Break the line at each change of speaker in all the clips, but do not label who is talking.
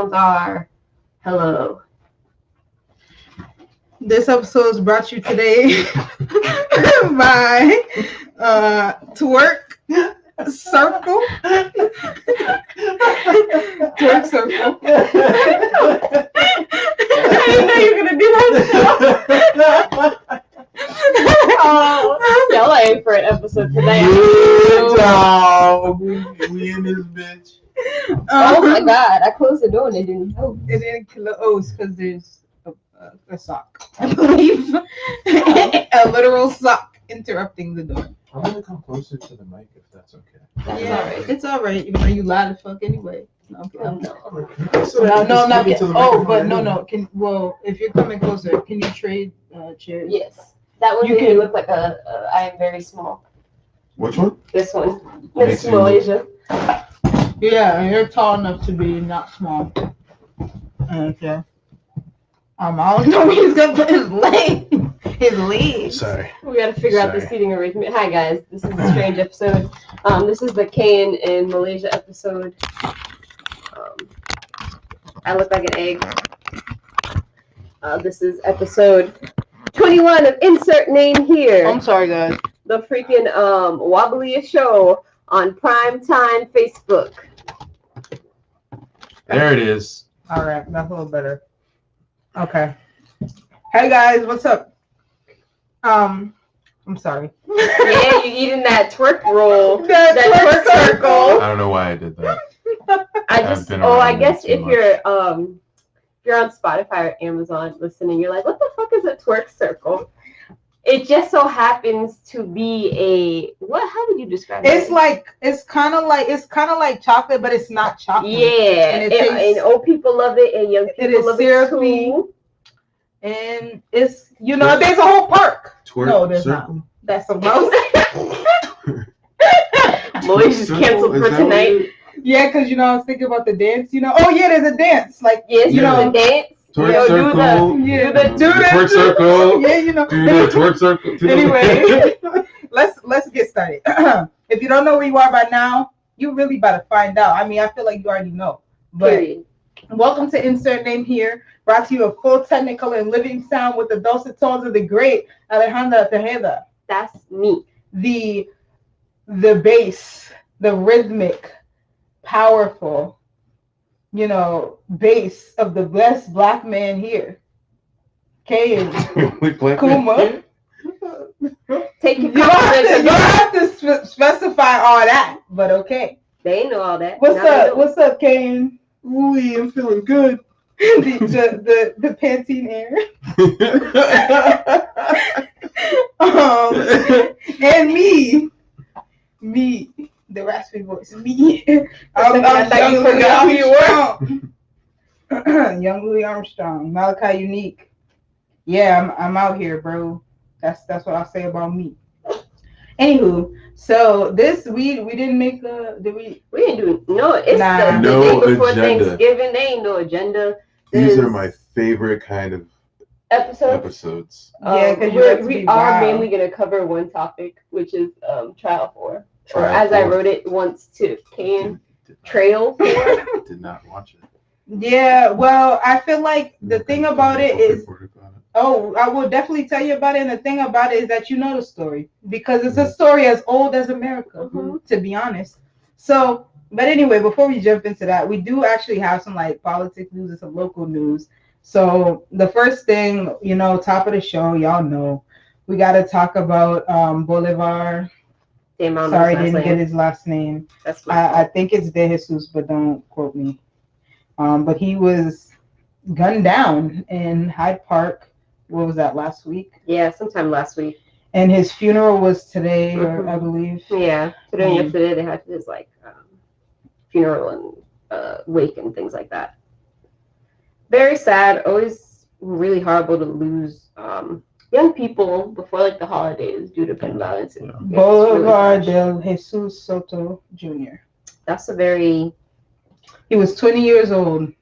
are hello.
This episode is brought to you today by Twerk Circle. Twerk Circle. I didn't know you were gonna do that.
Y'all ain't for an episode today.
Dog. We in this bitch.
Oh my god, I closed the door and it didn't help.
It didn't kill the O's because there's a sock, I believe. A literal sock interrupting the door.
I'm gonna come closer to the mic if that's okay.
That's
Yeah,
alright.
it's all right. You loud as fuck anyway. No,
So
no, not
speak
yet.
to the
Oh,
microphone
but no.
anyway.
If you're coming closer, can you trade chairs?
Yes. That one
You
made me
can-
look like I am very small.
Which one?
This one.
Makes
Miss
you-
Malaysia.
Yeah, and you're tall enough to be not small. Okay. I don't know where he's gonna put his leg. His legs.
Sorry.
We gotta figure out the
Sorry.
seating arrangement. Hi guys, this is a strange episode. This is the Kane in Malaysia episode. I look like an egg. This is episode 21 of Insert Name Here.
I'm sorry, guys.
The freaking wobbliest show on primetime Facebook.
There it is.
All right, that's a little better. Okay. Hey guys, what's up? I'm sorry.
Yeah, you eating that twerk roll.
That
That twerk circle.
I don't know why I did that.
I
I've
just
been
I
around
guess
too
if
much.
you're on Spotify or Amazon listening, you're like, what the fuck is a twerk circle? It just so happens to be how would you describe it?
It's kind of like chocolate, but it's not chocolate.
Yeah,
And
and old people love it, and young people
It is
love
syrupy.
it too.
And it's there's a whole park.
Twerk
No, there's
circle.
That's the most.
Malaysia's
Circle,
canceled
is
for
that what
tonight.
it-
Yeah, because I was thinking about the dance. Oh yeah, there's a dance. Like
Yes,
you know,
the dance.
Twerk
Yo,
circle.
yeah,
do the
Twerk circle.
Yeah,
Do the twerk circle.
Anyway, let's get started. If you don't know where you are by now, you really about to find out. I mean, I feel like you already know. But
Period.
welcome to Insert Name Here, brought to you a full technical and living sound with the dulcet tones of the great Alejandra Tejeda.
That's me.
The bass, the rhythmic, powerful, bass of the best black man here. Kane Kuma.
Take your
You don't
confidence.
have to specify all that, but okay.
They ain't know all that.
What's
Now they
up?
know.
What's up, Kane? Ooh, I'm feeling good. the Pantene Air. And me, the raspy voice. Me.
I thought you forgot who you
were. Young Louis Armstrong, Malachi Unique. Yeah, I'm out here, bro. That's what I'll say about me. Anywho, so this we didn't make did we?
We didn't do no. It's
Nah.
the
No
day before
agenda.
Thanksgiving. There ain't no agenda.
These
This
are my favorite kind of
episode.
episodes.
Yeah, 'cause you like to
we
be
are
wild.
mainly gonna cover one topic, which is trial 4, or
Trial
as I
4.
wrote it once to Kane,
Did not-
Trail 4.
Did not watch it.
Yeah, well, I feel like the thing about it is,
Report about it.
oh, I will definitely tell you about it. And the thing about it is that you know the story because it's a story as old as America,
Mhm.
to be honest. So, but anyway, before we jump into that, we do actually have some like politics news and some local news. So the first thing, top of the show, y'all know, we got to talk about Bolivar.
Damn, I don't
Sorry,
know his
didn't
last
get
name.
his last name.
That's my
I think it's De Jesus, but don't quote me. But he was gunned down in Hyde Park. What was that, last week?
yeah, sometime last week.
And his funeral was today, or
Mhm.
I believe.
Yeah, today and
Mhm.
yesterday they had his funeral and wake and things like that. Very sad. Always really horrible to lose young people before the holidays due to gun violence.
Yeah.
It's really
Bolivar
harsh.
del Jesus Soto Jr.
That's a very
He was 20 years old,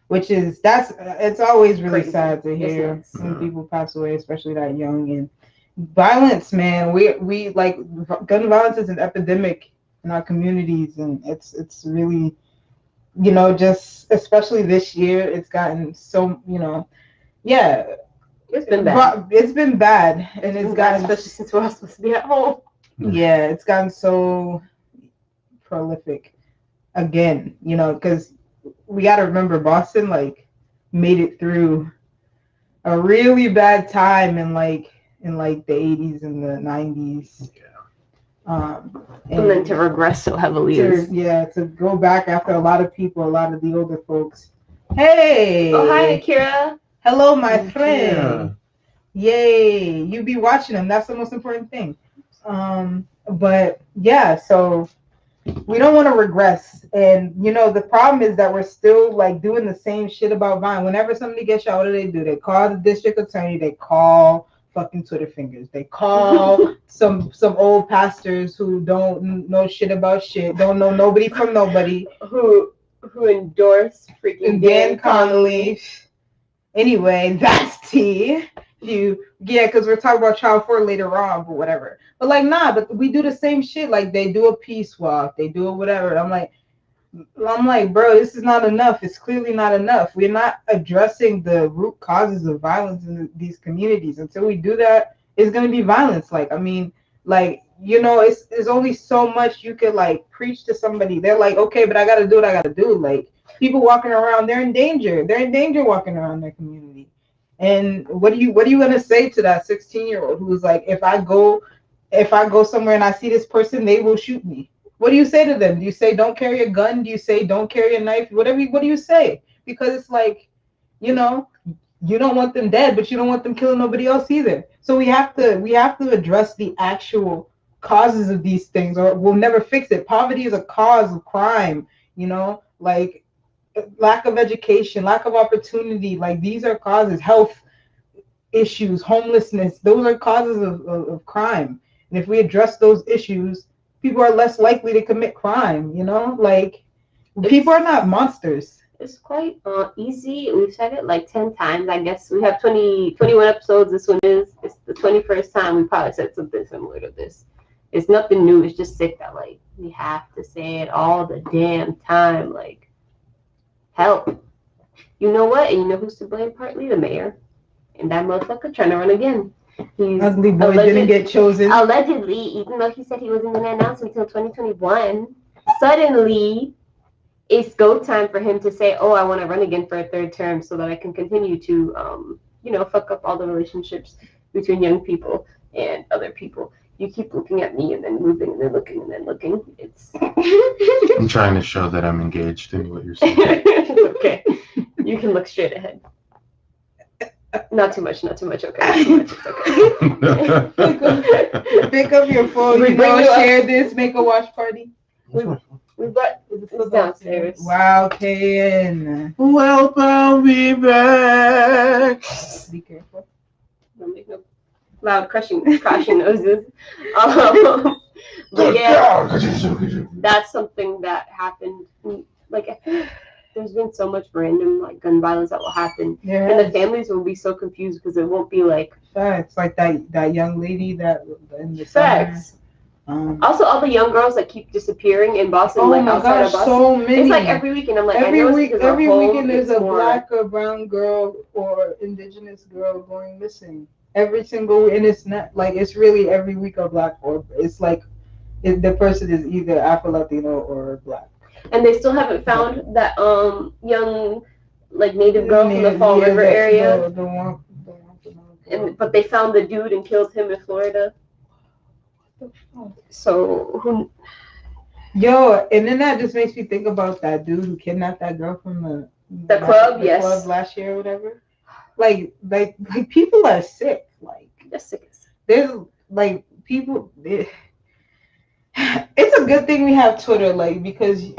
which is it's always really
Crazy.
sad to
It's
hear
nuts.
when
Yeah.
people pass away, especially that young. And violence, man, we like gun violence is an epidemic in our communities, and it's really you know, just especially this year, it's gotten so, you know, yeah,
It's been bad.
it's been bad, and
It's
it's
been bad,
gotten,
especially since we're all supposed to be at home.
yeah, it's gotten so prolific again, you know, because we got to remember Boston like made it through a really bad time in like the 80s and the 90s.
And then to regress so heavily
to go back after a lot of people, a lot of the older folks. Hey,
Oh, hi, Akira.
hello, my
Yeah.
friend. Yay, you be watching them. That's the most important thing. But yeah, so we don't want to regress. And you know, the problem is that we're still like doing the same shit about Vine. Whenever somebody gets shot, what do? They call the district attorney, they call fucking Twitter fingers, they call some old pastors who don't know shit about shit, don't know nobody from nobody.
Who endorsed freaking Dan Connolly.
Anyway, that's tea. Because we're talking about Child 4 later on, but whatever. But like, nah, but we do the same shit. Like, they do a peace walk, they do a whatever. I'm like, bro, this is not enough. It's clearly not enough. We're not addressing the root causes of violence in these communities. Until we do that, it's gonna be violence. Like, I mean, like, you know, there's only so much you could like preach to somebody. They're like, okay, but I gotta do what I gotta do. Like, people walking around, they're in danger. They're in danger walking around their community. And what are you gonna say to that 16-year-old who's like, if I go somewhere and I see this person, they will shoot me? What do you say to them? Do you say don't carry a gun? Do you say don't carry a knife? What do you say? Because it's like, you know, you don't want them dead, but you don't want them killing nobody else either. So we have to address the actual causes of these things, or we'll never fix it. Poverty is a cause of crime, you know, like lack of education, lack of opportunity, like these are causes. Health issues, homelessness, those are causes of crime. And if we address those issues, people are less likely to commit crime, you know? Like, people are not monsters.
It's quite easy. We've said it like 10 times. I guess we have 21 episodes. This one it's the 21st time we probably said something similar to this. It's nothing new. It's just sick that like we have to say it all the damn time. Like, help. You know what? And you know who's to blame? Partly the mayor. And that motherfucker trying to run again. He's
Ugly boy didn't get chosen.
Allegedly, even though he said he wasn't going to announce until 2021, suddenly it's go time for him to say, oh, I want to run again for a third term so that I can continue to, fuck up all the relationships between young people and other people. You keep looking at me and then moving and then looking and then looking.
I'm trying to show that I'm engaged in what you're saying.
It's okay. You can look straight ahead. Not too much, okay. Not too much, it's okay.
Pick up your phone, share this, make a watch party.
We brought this downstairs.
Wow, KN.
Well, I'll be back.
Be careful.
Don't make no loud crashing noises. But yeah, that's something that happened. Like, I think there's been so much random like gun violence that will happen, and the families will be so confused because it won't be like
facts. Like that young lady that in the
facts. Also, all the young girls that keep disappearing in Boston, like outside of Boston.
So many.
It's like every weekend. I'm like,
every weekend there's a black or brown girl or indigenous girl going missing. Every single, and it's not like it's really every week a black, or it's like the person is either Afro-Latino or black.
And they still haven't found that young like native girl from the Fall River area. But they found the dude and killed him in Florida. So who?
Yo, and then that just makes me think about that dude who kidnapped that girl from the
club. Yes,
club last year or whatever. Like people are sick. Like
they're sick.
There's like people. It's a good thing we have Twitter, like, because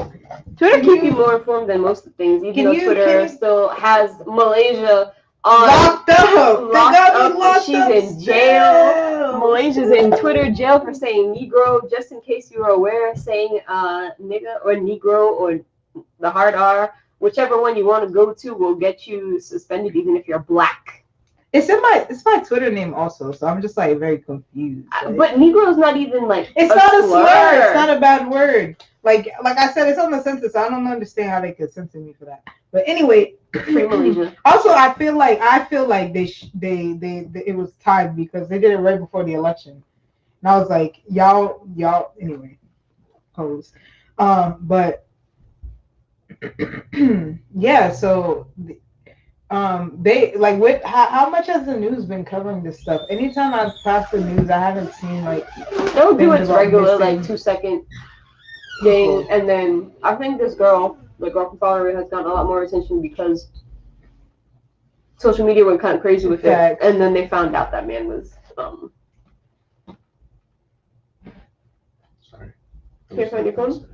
Twitter keeps you more informed than most of things. Even though Twitter still has Malaysia locked up. She's in jail. Malaysia's in Twitter jail for saying Negro. Just in case you were aware, saying nigga or Negro or the hard R, whichever one you want to go to, will get you suspended, even if you're black.
It's my Twitter name also, so I'm just like very confused. Like,
but Negro is not even like
it's not a slur. It's not a bad word. Like I said, it's on the census. I don't understand how they could censor me for that. But anyway,
Free Malaysia.
also I feel like they it was tied because they did it right before the election, and I was like, y'all anyway, hoes. But yeah, so they like what? How much has the news been covering this stuff? Anytime I've passed the news, I haven't seen like
They'll do its
about
regular
missing
like 2-second thing, and then I think this girl, the girl from Follower, has gotten a lot more attention because social media went kind of crazy with it, and then they found out that man was
Sorry.
Can't find your phone?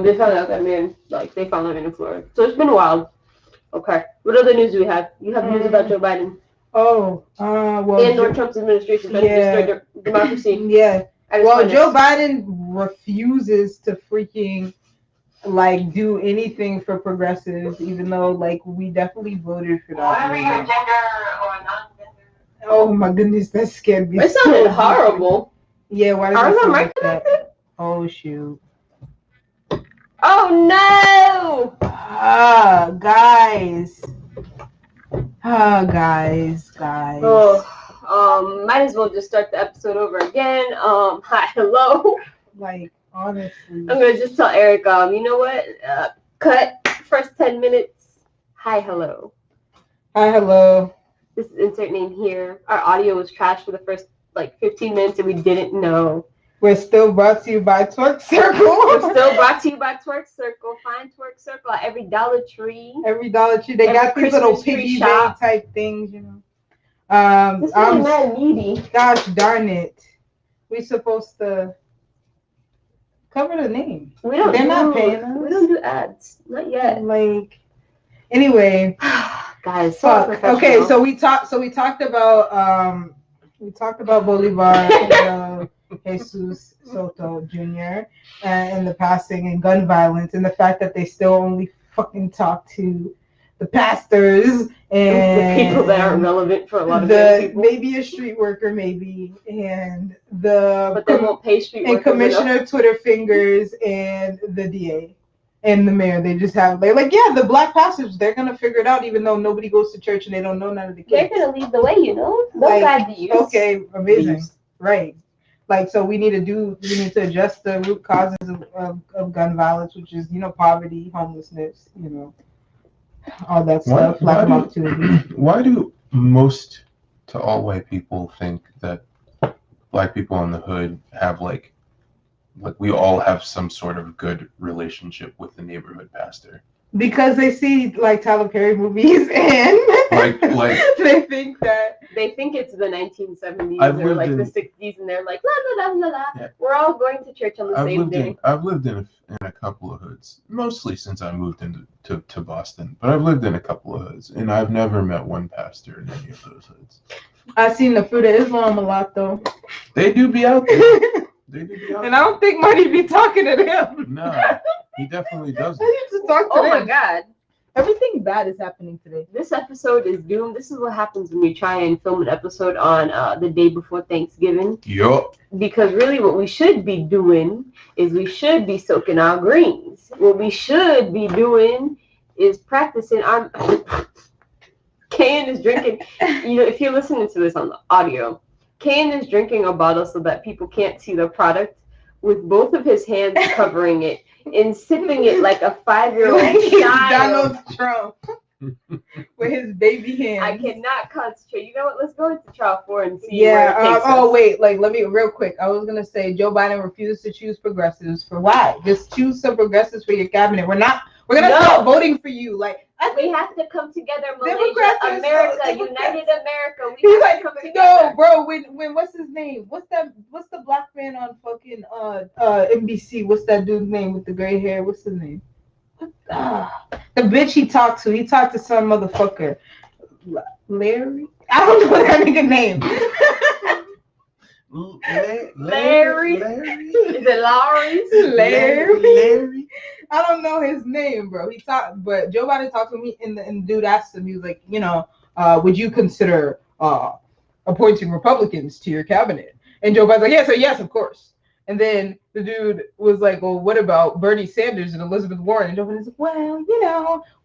They found out that man, like, they found him in Florida. So it's been wild. Okay. What other news do we have? You have news about Joe Biden
well,
and Donald Trump's administration trying to destroy democracy.
Yeah. Well, Joe Biden refuses to freaking like do anything for progressives, even though like we definitely voted for that. Oh my goodness, that scared me.
It sounded horrible.
Yeah, why did
Are
it
the
sound
mic
like that?
connected?
Oh shoot.
Oh no!
Guys. Guys.
Oh, might as well just start the episode over again. Hi, hello.
Like honestly.
I'm gonna just tell Eric, you know what? Cut first 10 minutes. Hi, hello.
Hi, hello.
This is insert name here. Our audio was trash for the first like 15 minutes and we didn't know.
We're still brought to you by Twerk Circle.
We're still brought to you by Twerk Circle. Find Twerk Circle at every Dollar Tree.
Every Dollar Tree. They
Every
got these
Christmas
little
tree
piggy
shop.
bank type things, you know.
This is mad needy.
Gosh darn it. We're supposed to cover the name. They're not paying us.
We don't do ads. Not yet.
Like anyway.
Guys,
fuck. Okay, so we talked about Bolivar Jesus Soto Jr. And the passing and gun violence and the fact that they still only fucking talk to the pastors and
the people that aren't relevant for a lot of people.
Maybe a street worker, maybe, and
but they won't pay street workers.
And Commissioner Twitter Fingers and the DA and the mayor. They just have they're like, yeah, the black pastors, they're gonna figure it out even though nobody goes to church and they don't know none of the kids.
They're gonna lead the way, you know. They'll guide the youth.
Okay, amazing. Right. Like, so we need to address the root causes of gun violence, which is, you know, poverty, homelessness, you know, all that stuff, lack of opportunity.
Why do most to all white people think that black people in the hood have like we all have some sort of good relationship with the neighborhood pastor?
Because they see like Tyler Perry movies and
like
they
think it's the 1970s or like the 60s, and they're like la la la la la. Yeah. We're all going to church on the same day.
I've lived in a couple of hoods, mostly since I moved to Boston, but I've lived in a couple of hoods, and I've never met one pastor in any of those hoods.
I've seen the Fruit of Islam a lot though.
They do be out there. And
I don't think Marty be talking to them.
No, he definitely doesn't.
I used to talk to them.
Oh my God.
Everything bad is happening today.
This episode is doomed. This is what happens when you try and film an episode on the day before Thanksgiving.
Yup.
Because really what we should be doing is we should be soaking our greens. What we should be doing is practicing. Kayan is drinking. You know, if you're listening to this on the audio, Kayan is drinking a bottle so that people can't see the product with both of his hands covering it and sipping it like a 5-year-old child.
Donald Trump with his baby hands.
I cannot concentrate. You know what? Let's go into trial 4 and see where it takes us.
Wait, like let me real quick. I was gonna say Joe Biden refuses to choose progressives for why? Just choose some progressives for your cabinet. We're gonna stop voting for you. Like
we have to come together, Malaysia, America, United America.
We have to come together. No, bro. When what's his name? What's the black man on fucking NBC? What's that dude's name with the gray hair? What's his name? The bitch he talked to some motherfucker. Larry? I don't know that nigga name.
Larry? Is it Larry?
Larry? I don't know his name, bro. But Joe Biden talked to me, and the dude asked him, he was like, you know, would you consider appointing Republicans to your cabinet? And Joe Biden's like, yes, of course. And then the dude was like, well, what about Bernie Sanders and Elizabeth Warren? And nobody's like, well,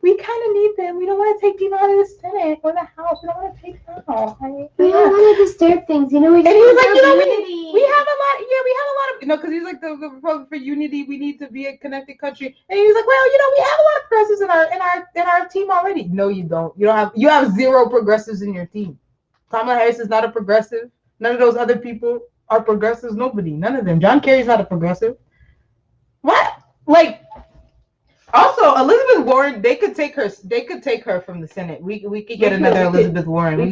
we kind of need them. We don't want to take them out of the Senate or the House. We don't want to take them out.
We don't want to disturb things, we
And he was like,
unity.
we have a lot of, because he's like the Republic for Unity. We need to be a connected country. And he was like, well, we have a lot of progressives in our team already. No, you don't. You have 0 progressives in your team. Kamala Harris is not a progressive. None of those other people are progressives. Nobody. None of them. John Kerry's not a progressive. What? Like, also Elizabeth Warren, they could take her from the Senate. We could get another Elizabeth Warren.
We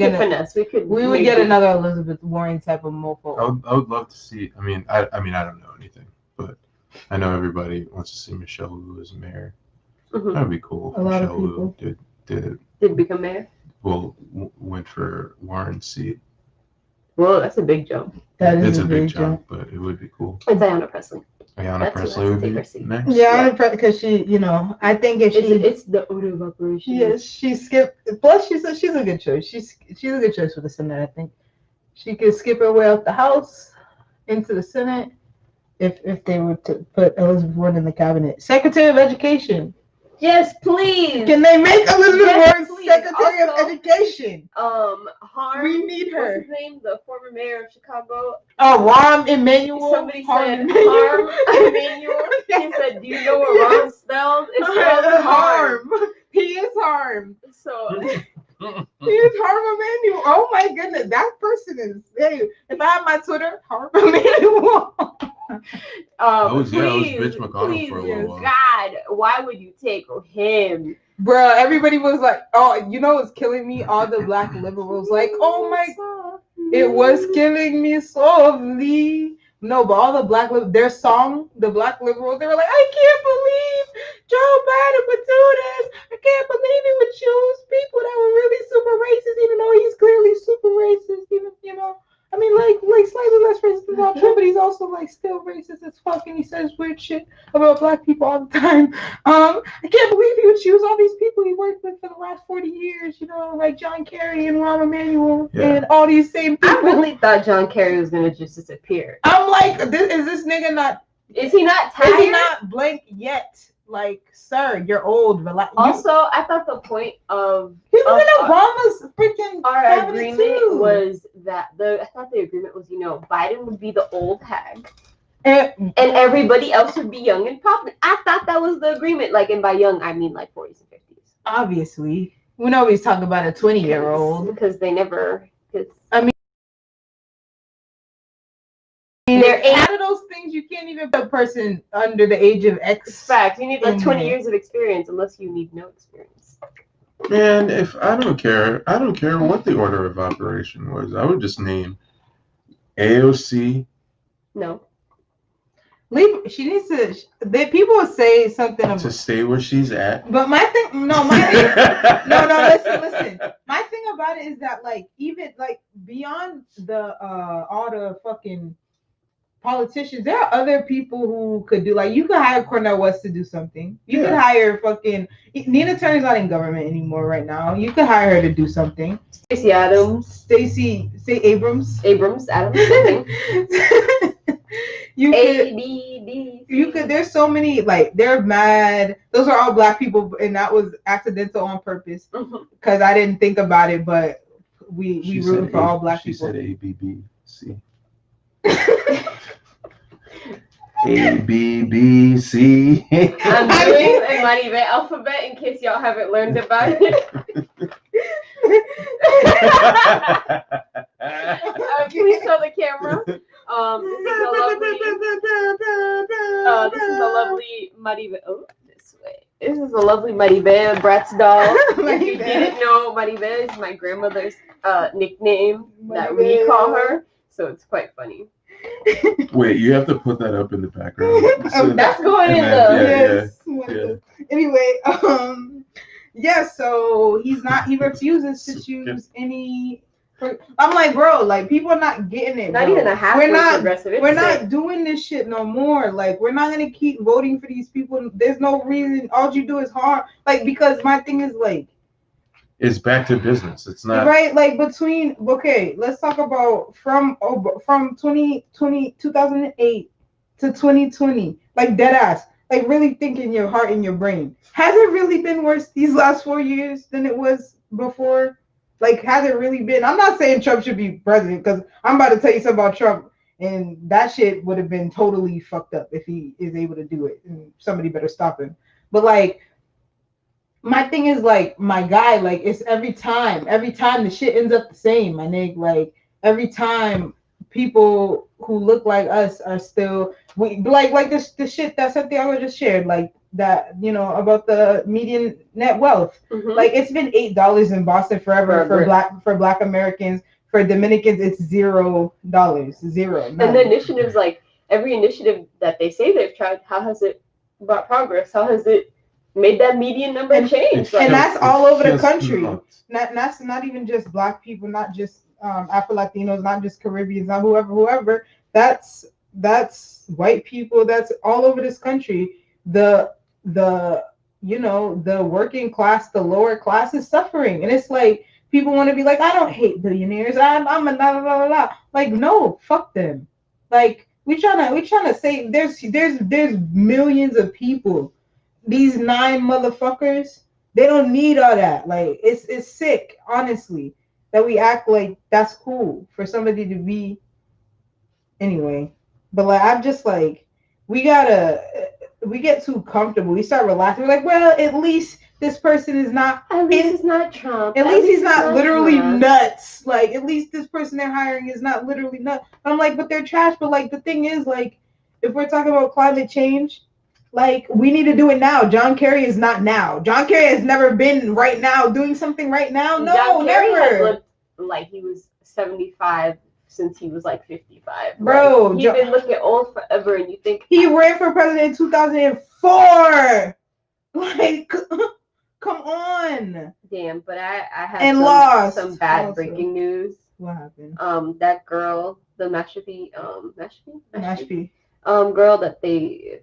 would
get another Elizabeth Warren type of mofo.
I would love to see. I mean, I don't know anything, but I know everybody wants to see Michelle Wu as mayor.
Mhm.
That'd be cool.
A lot of
Michelle Wu
people.
did
become mayor.
went for Warren's seat.
Well, that's a big jump.
That is
It's
a big
jump, but it would be cool.
It's Ayanna Pressley.
Ayanna
That's who
Presley
has
would
to take
be
her seat.
next.
Yeah, because she, I think if she,
It's the order of operation.
yes, she skipped. Plus, she's a good choice. She's a good choice for the Senate. I think she could skip her way out the House into the Senate if they were to put Elizabeth Warren in the cabinet. Secretary of Education.
Yes, please.
Can they make Elizabeth
Yes,
Warren
please.
Secretary of
Also,
Education?
Harm.
We need
What's
her.
his name? The former mayor of Chicago.
Rahm Emanuel.
Somebody said
Emanuel.
Harm Emanuel. He said, "Do you know what Ron spells? It spells harm."
He is harm.
So
He is Harm Emanuel. Oh my goodness, that person is. Hey, if I have my Twitter, Harm Emanuel.
I was
please,
Mitch McConnell
please,
for a little while.
God, why would you take him?
Bruh, everybody was like, oh, what's killing me? All the black liberals, like, oh my, it was killing me softly. No, but all the their song, the black liberals, they were like, I can't believe Joe Biden would do this. I can't believe he would choose people that were really super racist, even though he's clearly super racist. Even I mean, like slightly less racist than Donald Trump, but he's also like still racist as fuck, and he says weird shit about black people all the time. I can't believe he would choose all these people he worked with for the last 40 years. Like John Kerry and Rahm Emanuel and all these same people.
I really thought John Kerry was gonna just disappear.
I'm like, is this nigga not?
Is he not tired?
Is he not blank yet? Like, sir, you're old. Relax.
Also, I thought the point of
He was in Obama's freaking
our
cabinet
agreement
too.
was that I thought the agreement was, Biden would be the old hag
and
everybody else would be young and popular. I thought that was the agreement. Like, and by young, I mean like 40s and 50s.
obviously, we always talk about a 20-year-old.
Because they never.
They're out of those things you can't even put a person under the age of X.
Fact, you need like 20 years of experience, unless you need no experience.
Man, if I don't care what the order of operation was. I would just name AOC.
No.
Leave. She needs to. People would say something about,
to stay where she's at.
But my thing, no. Listen. My thing about it is that, like, even like beyond the all the fucking politicians, there are other people who could do, like, you could hire Cornel West to do something. You could hire fucking Nina Turner's not in government anymore right now. You could hire her to do something.
Stacey Adams.
Stacey Abrams.
Adams. Something.
You could. There's so many, like, they're mad. Those are all black people, and that was accidental on purpose because I didn't think about it. But we rooting for all black people.
She said ABBC. ABBC.
I'm doing a Marive alphabet in case y'all haven't learned about it. Please show the camera. This is a lovely Marive. Oh, this way. This is a lovely Marive Bratz doll. If you didn't know, Marive is my grandmother's nickname that we call her. So it's quite funny.
Wait, you have to put that up in the background.
That's going in the.
Yes. Anyway, so he refuses to choose any. I'm like, bro, like, people are not getting it.
Not
bro.
even a half.
We're not
progressive.
We're not doing this shit no more. Like, we're not gonna keep voting for these people. There's no reason. All you do is harm. Like, because my thing is, like,
it's back to business. It's not
right. Like, let's talk about from 2008 to 2020, like dead ass. Like really think in your heart and your brain. Has it really been worse these last 4 years than it was before? Like, has it really been? I'm not saying Trump should be president because I'm about to tell you something about Trump, and that shit would have been totally fucked up if he is able to do it. And somebody better stop him. But like, my thing is like, my guy, like it's every time the shit ends up the same, my nigga. Like every time people who look like us are still we like this shit that Santiago just shared, like that, about the median net wealth.
Mhm.
Like it's been $8 in Boston forever for black Americans. For Dominicans, it's $0. Zero.
And the initiatives, like every initiative that they say they've tried, how has it brought progress? How has it made that median number change?
And that's all over the country. That's not even just black people, not just Afro Latinos, not just Caribbeans, not whoever. That's white people. That's all over this country. The the working class, the lower class is suffering, and it's like people want to be like, I don't hate billionaires. I'm a la la la la. Like, no, fuck them. Like we trying to say there's millions of people. These 9 motherfuckers, they don't need all that. Like it's sick, honestly, that we act like that's cool for somebody to be anyway. But like I'm just like, we get too comfortable. We start relaxing. We're like, well, at least this person is not.
At least it's not Trump.
At least he's not literally nuts. Like, at least this person they're hiring is not literally nuts. I'm like, but they're trash. But like, the thing is, like, if we're talking about climate change, like, we need to do it now. John Kerry is not now. John Kerry has never been right now doing something right now. No, John Kerry never. Has looked
like he was 75 since he was like 55.
Bro,
like, he's been looking old forever, and you think
he ran for president in 2004. Like, come on.
Damn, but I have some bad breaking news.
What happened?
That girl, the Mashpee girl that they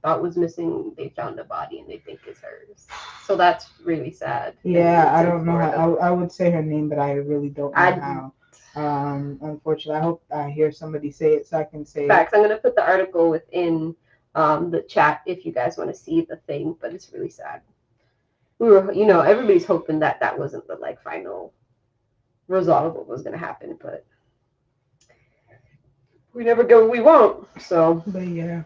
thought was missing, they found a body and they think is hers. So that's really sad.
Yeah, I don't know how, I would say her name, but I really don't know how. Unfortunately, I hope I hear somebody say it so I can say
facts. I'm gonna put the article within the chat if you guys want to see the thing, but it's really sad. We were, everybody's hoping that wasn't the like final result of what was gonna happen, but we never go, we won't. So,
but yeah.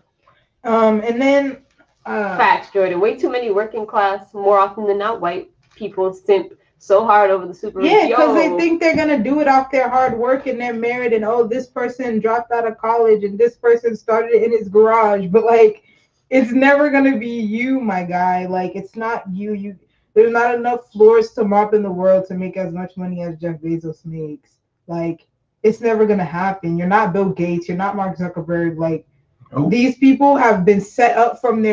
And then
facts, Jordan. Way too many working class, more often than not, white people simp so hard over the super rich.
Yeah, because they think they're gonna do it off their hard work and their merit, and this person dropped out of college and this person started it in his garage. But like, it's never gonna be you, my guy. Like, it's not you. There's not enough floors to mop in the world to make as much money as Jeff Bezos makes. Like, it's never gonna happen. You're not Bill Gates. You're not Mark Zuckerberg. Like, these people have been set up from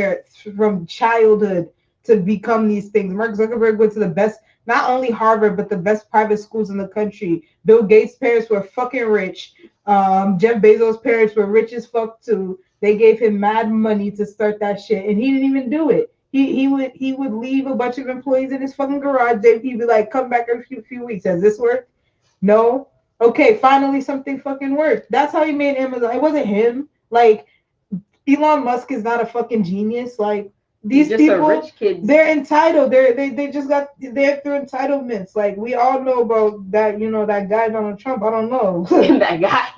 childhood to become these things. Mark Zuckerberg went to the best, not only Harvard, but the best private schools in the country. Bill Gates' parents were fucking rich. Jeff Bezos' parents were rich as fuck too. They gave him mad money to start that shit, and he didn't even do it. He would leave a bunch of employees in his fucking garage. He'd be like, come back in a few weeks. Has this worked? No. Okay, finally something fucking worked. That's how he made Amazon. It wasn't him. Like, Elon Musk is not a fucking genius. Like, these people, rich kids. They're entitled. They just got they're through entitlements. Like, we all know about that. That guy Donald Trump. I don't know
that guy.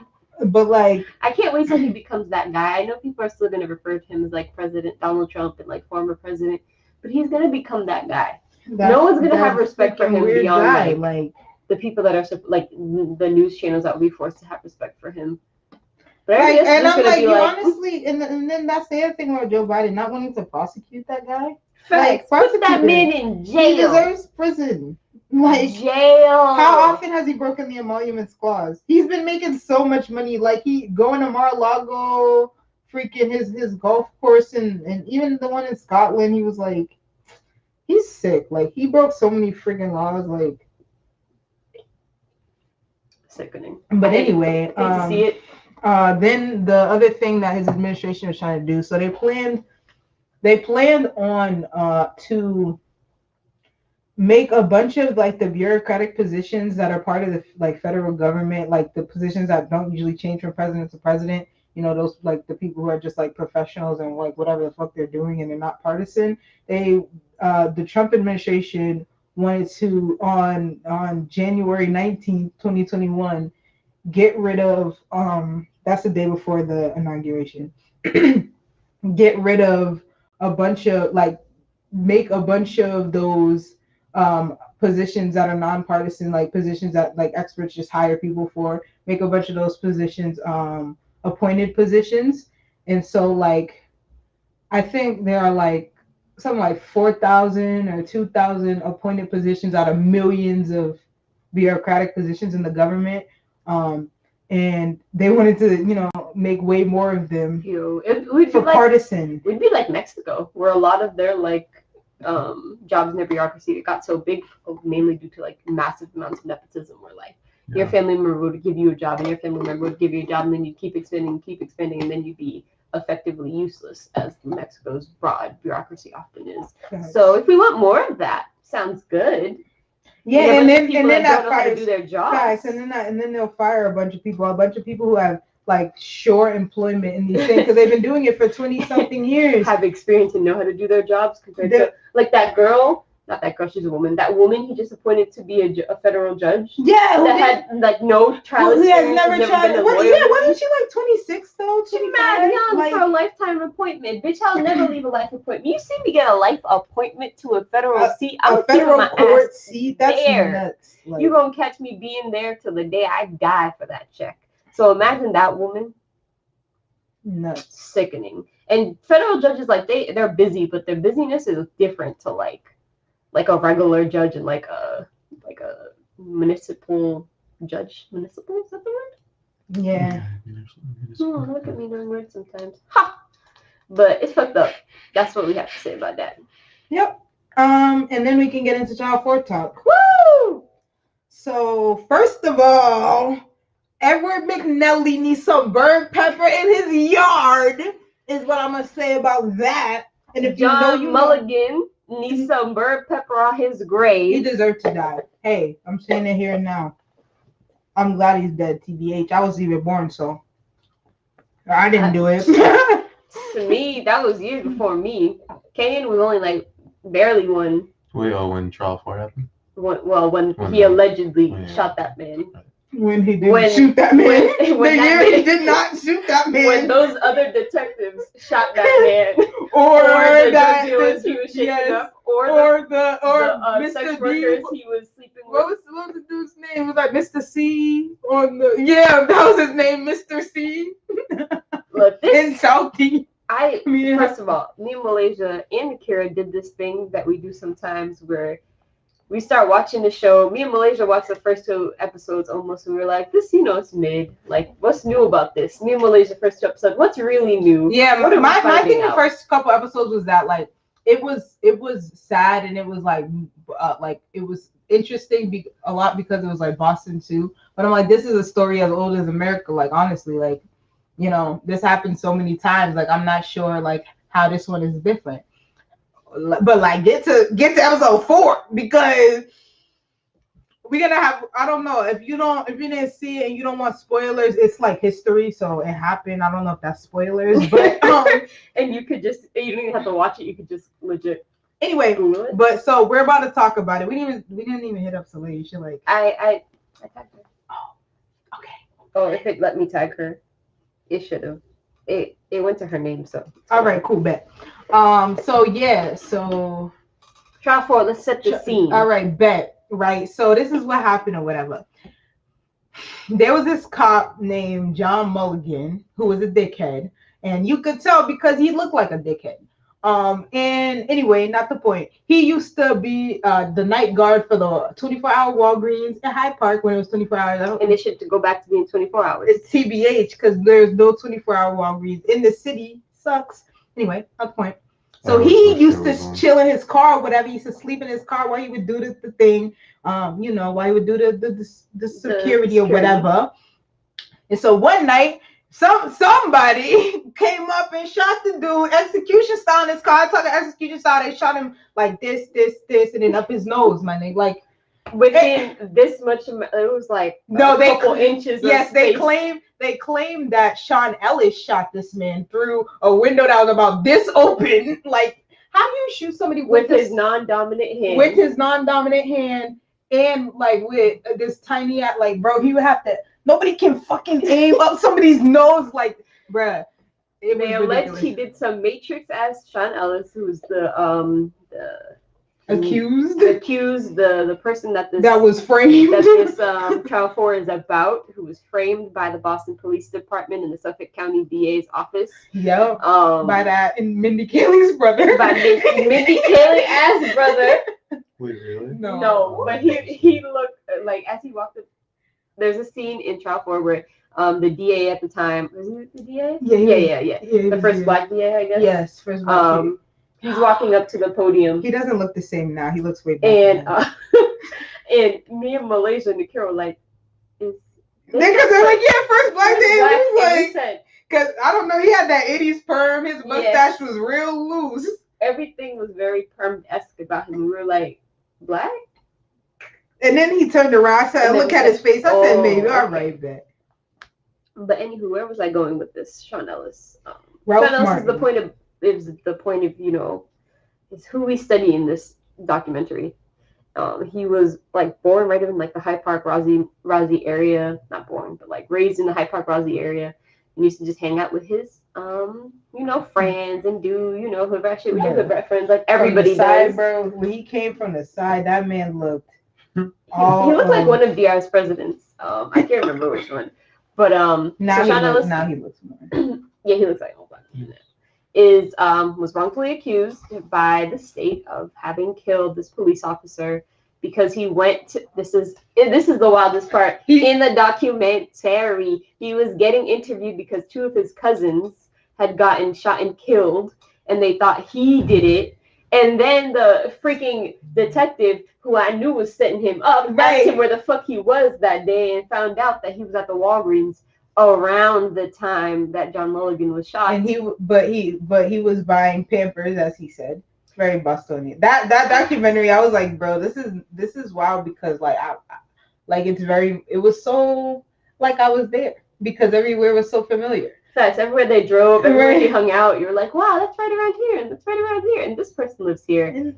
But like,
I can't wait till he becomes that guy. I know people are still gonna refer to him as like President Donald Trump and like former president, but he's gonna become that guy. No one's gonna have respect for him beyond like the people that are like the news channels that will be forced to have respect for him. But
and I'm like, honestly, and then that's the other thing about Joe Biden not wanting to prosecute that guy.
Like, put that man in jail.
He deserves prison. Like,
jail.
How often has he broken the emoluments clause? He's been making so much money. Like, he going to Mar-a-Lago, freaking his golf course, and even the one in Scotland. He was like, he's sick. Like, he broke so many freaking laws. Like,
sickening.
But anyway,
see it.
Then the other thing that his administration was trying to do, so they planned on to make a bunch of like the bureaucratic positions that are part of the like federal government, like the positions that don't usually change from president to president, you know, those like the people who are just like professionals and like whatever the fuck they're doing and they're not partisan. The Trump administration wanted to on January 19th, 2021, get rid of that's the day before the inauguration. Get rid of a bunch of like make a bunch of those positions that are nonpartisan, like positions that like experts just hire people for, make a bunch of those positions appointed positions. And so like I think there are like something like 4,000 or 2,000 appointed positions out of millions of bureaucratic positions in the government. And they wanted to, you know, make way more of them
we'd
for
be like,
partisan.
we'd be like Mexico, where a lot of their like jobs in their bureaucracy got so big, mainly due to like massive amounts of nepotism, where like your family member would give you a job and your family member would give you a job, and then you'd keep expanding, and then you'd be effectively useless, as Mexico's broad bureaucracy often is.
Yes.
So if we want more of that, sounds good.
Yeah, and then
that don't know how to
fires
do their jobs.
guys, and then they'll fire a bunch of people who have like short employment in these things because they've been doing it for 20 something years.
Have experience and know how to do their jobs compared to like that girl. Not that girl, she's a woman. That woman he just appointed to be a federal judge.
Yeah,
that had like no trial
who has
experience.
never tried.
Been a lawyer.
Yeah, wasn't she like 26 though?
She's mad young
like,
for a lifetime appointment. Bitch, I'll never leave a life appointment. You see me get a life appointment to a federal seat.
A federal court seat. That's
there.
Nuts. Like,
You gonna catch me being there till the day I die for that check. So imagine that woman.
Nuts.
Sickening. And federal judges, like they're busy, but their busyness is different to like a regular judge and like a municipal judge. Municipal, is that the word?
Yeah.
Look at me knowing words sometimes. Ha! But it's fucked up. That's what we have to say about that.
Yep. And then we can get into child support talk.
Woo!
So first of all, Edward McNally needs some burnt pepper in his yard, is what I'm gonna say about that. And if
John Mulligan needs some burnt pepper on his grave.
He deserved to die. Hey, I'm saying it here and now. I'm glad he's dead, TBH. I wasn't even born, so I didn't do it.
To me, that was years before me. Kenyon was only like barely one.
Wait, when trial 4 happened?
When he allegedly shot that man.
When he didn't shoot that man. He did not shoot that man.
When those other detectives shot that man.
or
the
that
he was shaking up. Or
Mr.
sex
D.
workers he was sleeping with.
What was the dude's name? It was like Mr. C on the that was his name, Mr. C.
Look,
in Southie.
First of all, me and Malaysia and Akira did this thing that we do sometimes where we start watching the show. Me and Malaysia watched the first 2 episodes almost, and we were like, "This, it's mid. Like, what's new about this?" Me and Malaysia first 2 episodes. What's really new?
Yeah, my thing. The first couple episodes was that like it was sad and it was like it was interesting a lot because it was like Boston too. But I'm like, this is a story as old as America. Like honestly, like this happened so many times. Like I'm not sure like how this one is different. But like get to episode 4 because we're gonna have, I don't know, if you didn't see it and you don't want spoilers, it's like history, so it happened. I don't know if that's spoilers, but
and you don't even have to watch it, you could just legit
anyway Google it. But so we're about to talk about it. We didn't even hit up Soleil. She like
I tagged her.
Oh, okay.
Oh, if it let me tag her, it should have. It went to her name, so
all right, cool, bet. So
trial 4, let's set the scene.
All right, bet. Right, so this is what happened or whatever. There was this cop named John Mulligan who was a dickhead, and you could tell because he looked like a dickhead. And anyway, not the point. He used to be the night guard for the 24-hour Walgreens in Hyde Park when it was 24 hours. And
it should go back to being 24 hours.
It's TBH because there's no 24-hour Walgreens in the city. Sucks. Anyway, not the point. So he used to chill in his car or whatever. He used to sleep in his car while he would do the thing, while he would do the security or whatever. And so one night, somebody came up and shot the dude execution style in his car. I talk execution style. They shot him like this, and then up his nose, my nigga. Like
within this much. It was like
No,
a
they
couple inches.
Yes,
of
they
space.
claim that Sean Ellis shot this man through a window that was about this open. Like, how do you shoot somebody
with his non-dominant hand?
With his non-dominant hand, and like with this tiny, like, bro, he would have to. Nobody can fucking aim up somebody's nose, like, bruh. It was
They alleged
ridiculous.
he did some Matrix as Sean Ellis, who's the
accused,
the person that
was framed.
That this trial for is about, who was framed by the Boston Police Department and the Suffolk County DA's office.
Yep. By that and Mindy Kaling's brother.
By Mindy Kaling ass brother.
Wait, really?
No, but he looked like, as he walked up. There's a scene in trial 4 where the DA at the time, was he the DA? Yeah. The first black DA, I guess.
Yes, first black DA.
He's walking up to the podium.
He doesn't look the same now. He looks way better.
And me and Malaysia and Nikhil were like, because
they're like, yeah, first black DA.
He's like,
because I don't know, he had that 80s perm. His mustache was real loose.
Everything was very perm-esque about him. We were like, black?
And then he turned around. I look at his face. I said, maybe. All right, bet.
But anywho, where was I going with this? Sean Ellis.
Sean
Ellis is the point of is who we study in this documentary. He was like born right in like the Hyde Park Rossi area. Not born, but like raised in the Hyde Park Rossi area, and used to just hang out with his friends and do hood rat shit with his hood rat friends, like everybody does.
Bro, when he came from the side, that man looked.
He looked like one of DR's presidents. I can't remember which one, but
now he looks more.
Yeah, he looks like Obama. Was wrongfully accused by the state of having killed this police officer because he went to, this is the wildest part, in the documentary, he was getting interviewed because 2 of his cousins had gotten shot and killed, and they thought he did it. And then the freaking detective, who I knew was setting him up, asked him where the fuck he was that day, and found out that he was at the Walgreens around the time that John Mulligan was shot.
And he was buying Pampers, as he said. Very Bostonian. That documentary, I was like, bro, this is wild, because it was so like I was there, because everywhere was so familiar.
Facts. Everywhere they drove, everywhere they hung out, you were like, wow, that's right around here, and that's right around here, and this person lives here.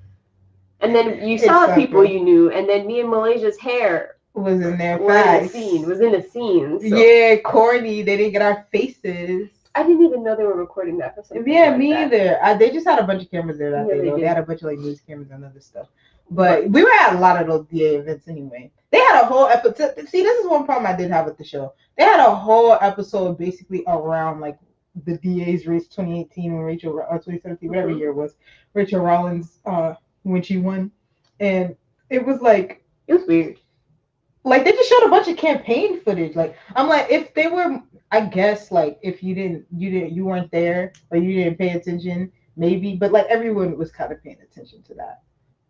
And then you saw people you knew, and then me and Malaysia's hair
was in there.
Was in the scene. So.
Yeah, corny. They didn't get our faces.
I didn't even know they were recording that for something.
Yeah, like me either. They just had a bunch of cameras there that day. They had a bunch of like news cameras and other stuff. But we were at a lot of those DA events anyway. They had a whole episode. See, this is one problem I did have with the show. They had a whole episode basically around like the DA's race 2018 when 2017, whatever year it was, Rachel Rollins when she won, and it was like,
it was weird.
Like, they just showed a bunch of campaign footage. Like, I'm like, if they were, I guess, like, if you weren't there or you didn't pay attention, maybe, but like everyone was kind of paying attention to that.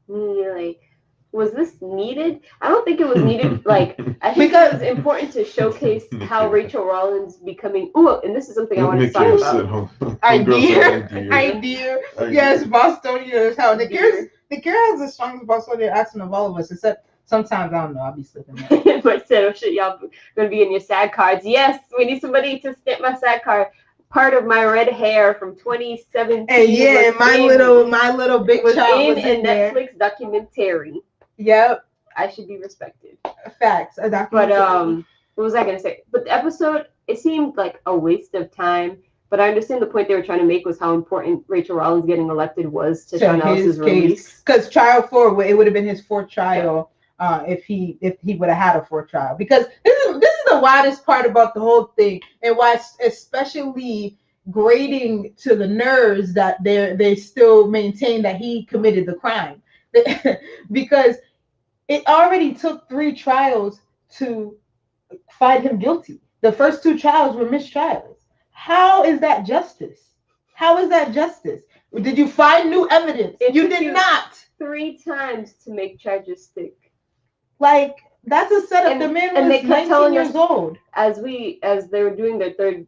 Like, was this needed? I don't think it was needed. Like, I think it was important to showcase how Rachel Rollins becoming. Ooh, and this is something I wanted to talk about.
Idea. Yes, Bostonian is how the Kira has the strongest Bostonian accent of all of us, except. Sometimes, I don't know, I'll be slipping that.
But said, oh shit, y'all gonna be in your SAG cards. Yes, we need somebody to stamp my SAG card. Part of my red hair from 2017.
And yeah, my little big child was in
a Netflix documentary.
Yep.
I should be respected.
Facts. A documentary.
But what was I gonna say? But the episode, it seemed like a waste of time. But I understand the point they were trying to make was how important Rachel Rollins getting elected was to Sean Ellis's release.
Because trial 4, it would have been his 4th trial. Yeah. If he would have had a 4th trial, because this is the wildest part about the whole thing, and why especially grating to the nerves that they still maintain that he committed the crime, because it already took 3 trials to find him guilty. The first 2 trials were mistrials. How is that justice? How is that justice? Did you find new evidence? You did not.
3 times to make charges stick.
Like, that's a setup. The man was 19 years old.
As they were doing their third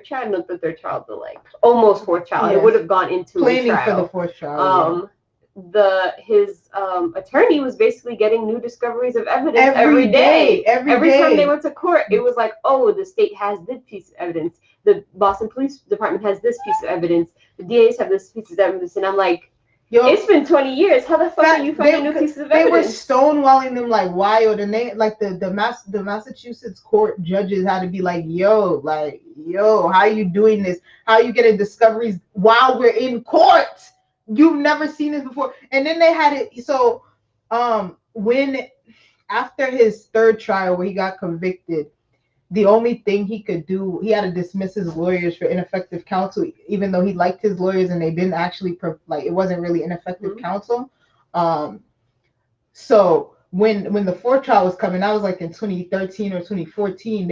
trial, not the third trial, but like almost 4th trial. Yes. It would have gone into
planning for the 4th trial.
his attorney was basically getting new discoveries of evidence every day. Every time they went to court, it was like, oh, the state has this piece of evidence. The Boston Police Department has this piece of evidence. The DAs have this piece of evidence. And I'm like, yo, it's been 20 years. How the fuck are you finding new pieces of evidence?
They were stonewalling them like wild. And they, like, the Massachusetts court judges had to be like, yo, how are you doing this? How are you getting discoveries while we're in court? You've never seen this before. And then they had it. So when after his third trial where he got convicted, the only thing he could do, he had to dismiss his lawyers for ineffective counsel, even though he liked his lawyers and they didn't actually it wasn't really ineffective counsel. So when the fourth trial was coming, that was like in 2013 or 2014.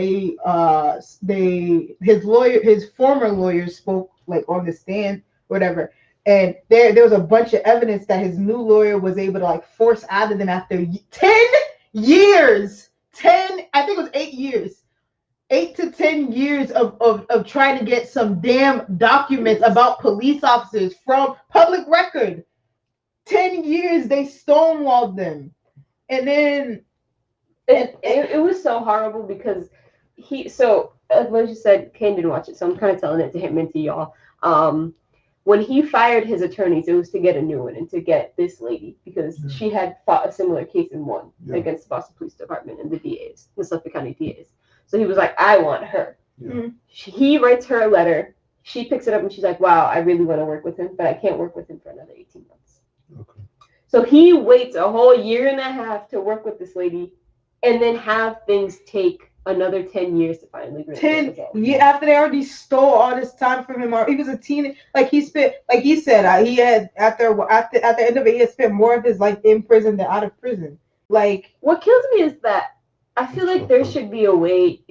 His former lawyers spoke like on the stand, whatever. And there was a bunch of evidence that his new lawyer was able to like force out of them after 10 years. I think it was 8 years. 8 to 10 years of trying to get some damn documents about police officers from public record. 10 years they stonewalled them. And then
it was so horrible because like you said, Kane didn't watch it, so I'm kind of telling it to him and to y'all. When he fired his attorneys, it was to get a new one and to get this lady because she had fought a similar case and won against the Boston Police Department and the DAs, the Suffolk County DAs. So he was like, I want her. Yeah. He writes her a letter. She picks it up and she's like, wow, I really want to work with him, but I can't work with him for another 18 months. Okay. So he waits a whole year and a half to work with this lady and then have things take another 10 years to finally bring
10 years after they already stole all this time from him. He was a teen, like he spent, like he said, he had at the end of it, he had spent more of his life in prison than out of prison. Like,
what kills me is that I feel like there should be a way.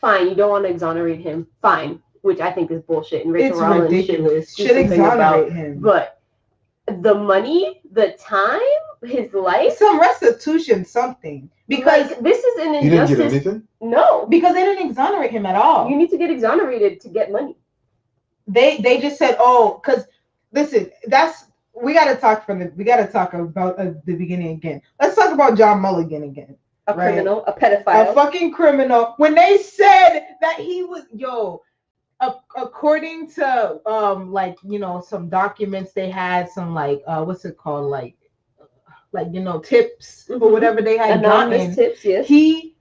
Fine, you don't want to exonerate him. Fine, which I think is bullshit. And Rachel Rollins ridiculous.
Should exonerate him.
But the money, the time, his life,
some restitution, something. Because
like, this is an injustice.
You didn't get anything?
No,
because they didn't exonerate him at all.
You need to get exonerated to get money.
They just said, oh, because listen, we got to talk about the beginning again. Let's talk about John Mulligan again.
A criminal, a pedophile.
A fucking criminal. When they said that he was, according to, some documents they had, some, what's it called? Tips or whatever they had
anonymous tips, yes.
He